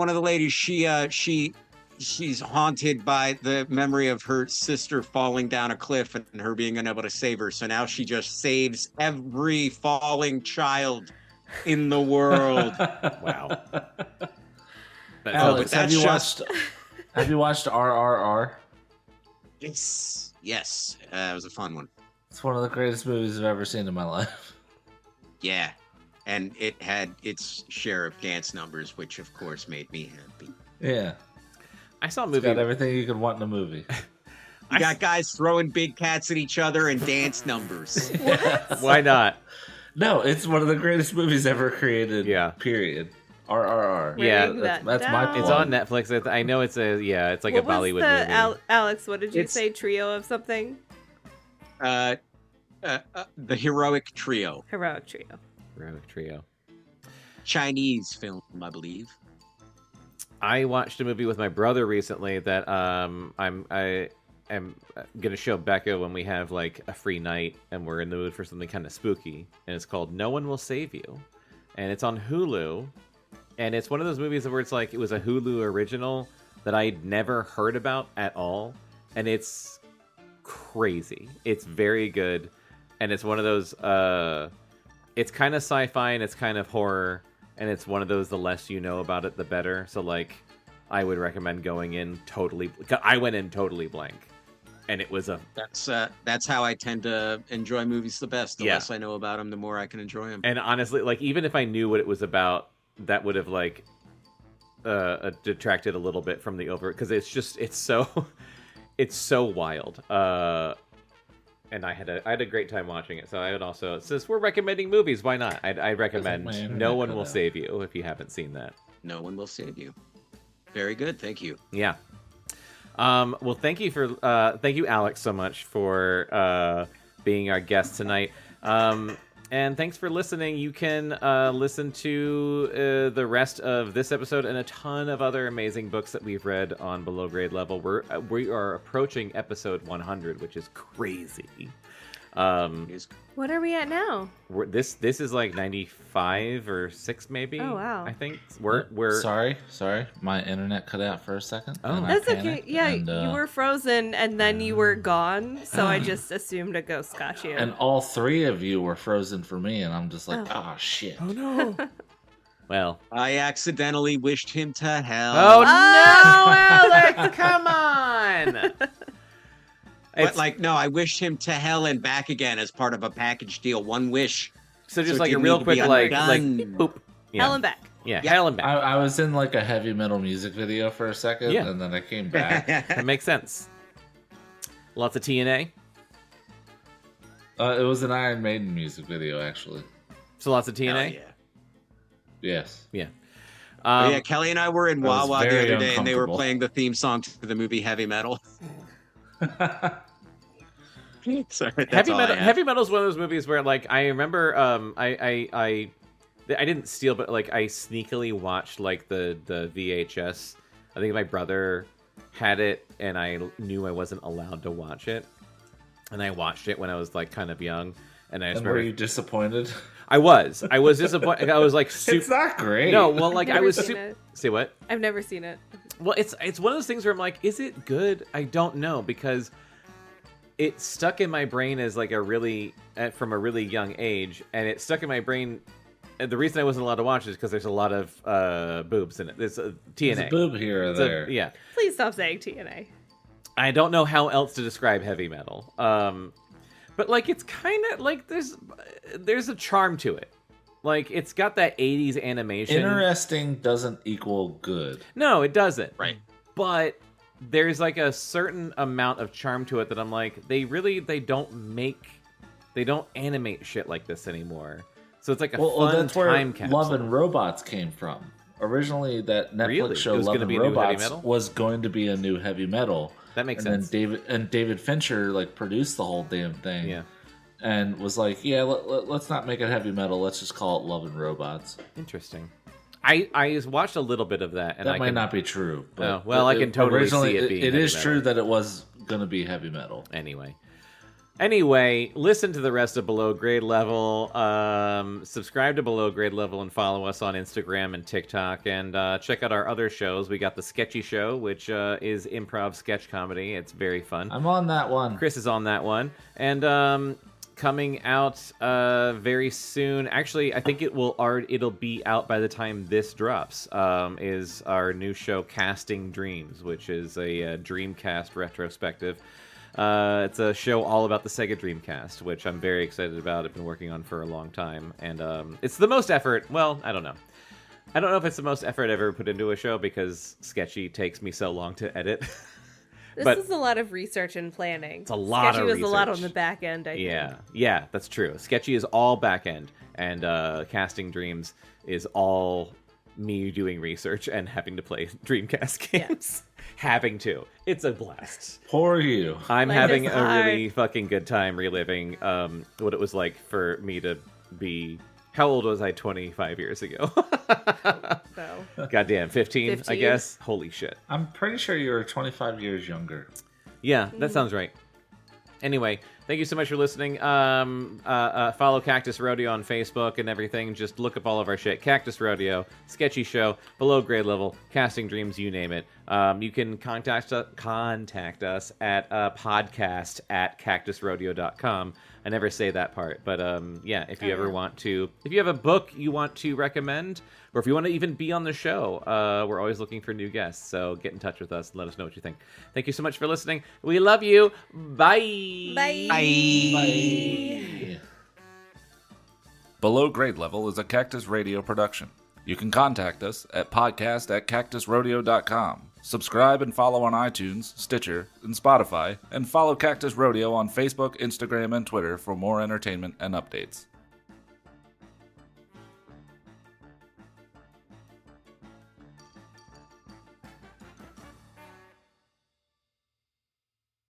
she's haunted by the memory of her sister falling down a cliff and her being unable to save her. So now she just saves every falling child in the world. Wow. Alex, that's have you watched RRR? Yes, it was a fun one. It's one of the greatest movies I've ever seen in my life. Yeah, and it had its share of dance numbers, which of course made me happy. Yeah. I saw a It's movie. got everything you could want in a movie. You got guys throwing big cats at each other and dance numbers. Why not? No, it's one of the greatest movies ever created. Yeah. Period. RRR. Yeah, Writing that's that my down. It's on Netflix. I know it's it's like What a was Bollywood the movie. Alex, what did you It's- say? Trio of something? The Heroic Trio, Heroic Trio. Heroic Trio. Chinese film, I believe. I watched a movie with my brother recently that I am gonna show Bekah when we have like a free night and we're in the mood for something kind of spooky. And it's called No One Will Save You, and it's on Hulu. And it's one of those movies where it's like it was a Hulu original that I'd never heard about at all, and it's crazy. It's very good, and it's one of those. It's kind of sci-fi and it's kind of horror. And it's one of those, the less you know about it, the better. So, like, I would recommend going in totally... I went in totally blank. And it was a... That's how I tend to enjoy movies the best. The Yeah. less I know about them, the more I can enjoy them. And honestly, like, even if I knew what it was about, that would have, like, detracted a little bit from the over... Because it's just... It's so... It's so wild. And I had a great time watching it. So I would also, since we're recommending movies, why not? I recommend my internet No One cut Will out. Save You if you haven't seen that. No one will save you. Very good. Thank you. Yeah. Well, thank you, Alex, so much for being our guest tonight. And thanks for listening. You can listen to the rest of this episode and a ton of other amazing books that we've read on Below Grade Level. We are approaching episode 100, which is crazy. What are we at now? This is like 95 or 6 maybe. Oh, wow. I think we're Sorry, my internet cut out for a second. Oh. and I That's okay. panicked, Yeah, and, you were frozen and then you were gone, so I just assumed a ghost got you. and all three of you were frozen for me, and I'm just like, oh shit. Oh no. Well. I accidentally wished him to hell. Oh no, Alex! Come on. But no, I wished him to hell and back again as part of a package deal. One wish. So just it like a didn't real need to be quick, like undone. boop. Yeah. Hell and back. Yeah, Yeah. hell and back. I was in like a heavy metal music video for a second, Yeah. and then I came back. That makes sense. Lots of TNA. It was an Iron Maiden music video, actually. So lots of TNA. Hell yeah. Yes. Yeah. Yeah, Kelly and I were in That was Wawa the very other day, and they were uncomfortable. playing the theme song to the movie Heavy Metal. Sorry, that's Heavy all I metal. have. Heavy Metal is one of those movies where, like, I remember, I didn't steal, but like I sneakily watched like the VHS. I think my brother had it, and I knew I wasn't allowed to watch it, and I watched it when I was like kind of young, and I just And were remember you disappointed? I was disappointed. I was like super. It's not great. No, well, like I Never was seen super. it. Say what? I've never seen it. Well, it's one of those things where I'm like, is it good? I don't know, because it stuck in my brain as like from a really young age, and it stuck in my brain. And the reason I wasn't allowed to watch it is because there's a lot of boobs in it. There's TNA. There's a boob here or there. Yeah. Please stop saying TNA. I don't know how else to describe heavy metal. But like it's kind of like there's a charm to it. Like it's got that 80s animation. Interesting doesn't equal good. No, it doesn't. Right. But there's like a certain amount of charm to it that I'm like, they don't animate shit like this anymore. So it's like a fun that's where time capsule. Love and Robots came from. Originally, that Netflix Really? show It was Love gonna and be a new heavy Robots metal? was going to be a new heavy metal. That makes and sense. Then David Fincher like produced the whole damn thing. Yeah. And was like, yeah, let's not make it heavy metal. Let's just call it Love and Robots. Interesting. I watched a little bit of that, and That I might can, not be true. But Oh, well, I can totally originally, see it being It heavy is metal. true that it was going to be heavy metal. Anyway, listen to the rest of Below Grade Level. Subscribe to Below Grade Level and follow us on Instagram and TikTok. And check out our other shows. We got the Sketchy Show, which is improv sketch comedy. It's very fun. I'm on that one. Chris is on that one. And coming out very soon. Actually, I think it'll be out by the time this drops. Is our new show Casting Dreams, which is a Dreamcast retrospective. It's a show all about the Sega Dreamcast, which I'm very excited about. I've been working on for a long time, and it's the most effort. Well, I don't know. I don't know if it's the most effort I've ever put into a show because Sketchy takes me so long to edit. This is a lot of research and planning. It's a lot Sketchy of was a lot on research. the back end, I think. Yeah, that's true. Sketchy is all back end, and Casting Dreams is all me doing research and having to play Dreamcast games. Having to. It's a blast. Poor you. I'm Life having is a hard. really fucking good time reliving what it was like for me to be... How old was I 25 years ago? So Goddamn, 15, I 15? guess? Holy shit. I'm pretty sure you were 25 years younger. Yeah, that sounds right. Anyway, thank you so much for listening. Follow Cactus Rodeo on Facebook and everything. Just look up all of our shit. Cactus Rodeo, Sketchy Show, Below Grade Level, Casting Dreams, you name it. You can contact us at podcast@cactusrodeo.com. I never say that part, but yeah, if you ever want to, if you have a book you want to recommend, or if you want to even be on the show, we're always looking for new guests, so get in touch with us and let us know what you think. Thank you so much for listening. We love you. Bye. Bye. Below Grade Level is a Cactus Radio production. You can contact us at podcast@cactusrodeo.com. Subscribe and follow on iTunes, Stitcher, and Spotify, and follow Cactus Rodeo on Facebook, Instagram, and Twitter for more entertainment and updates.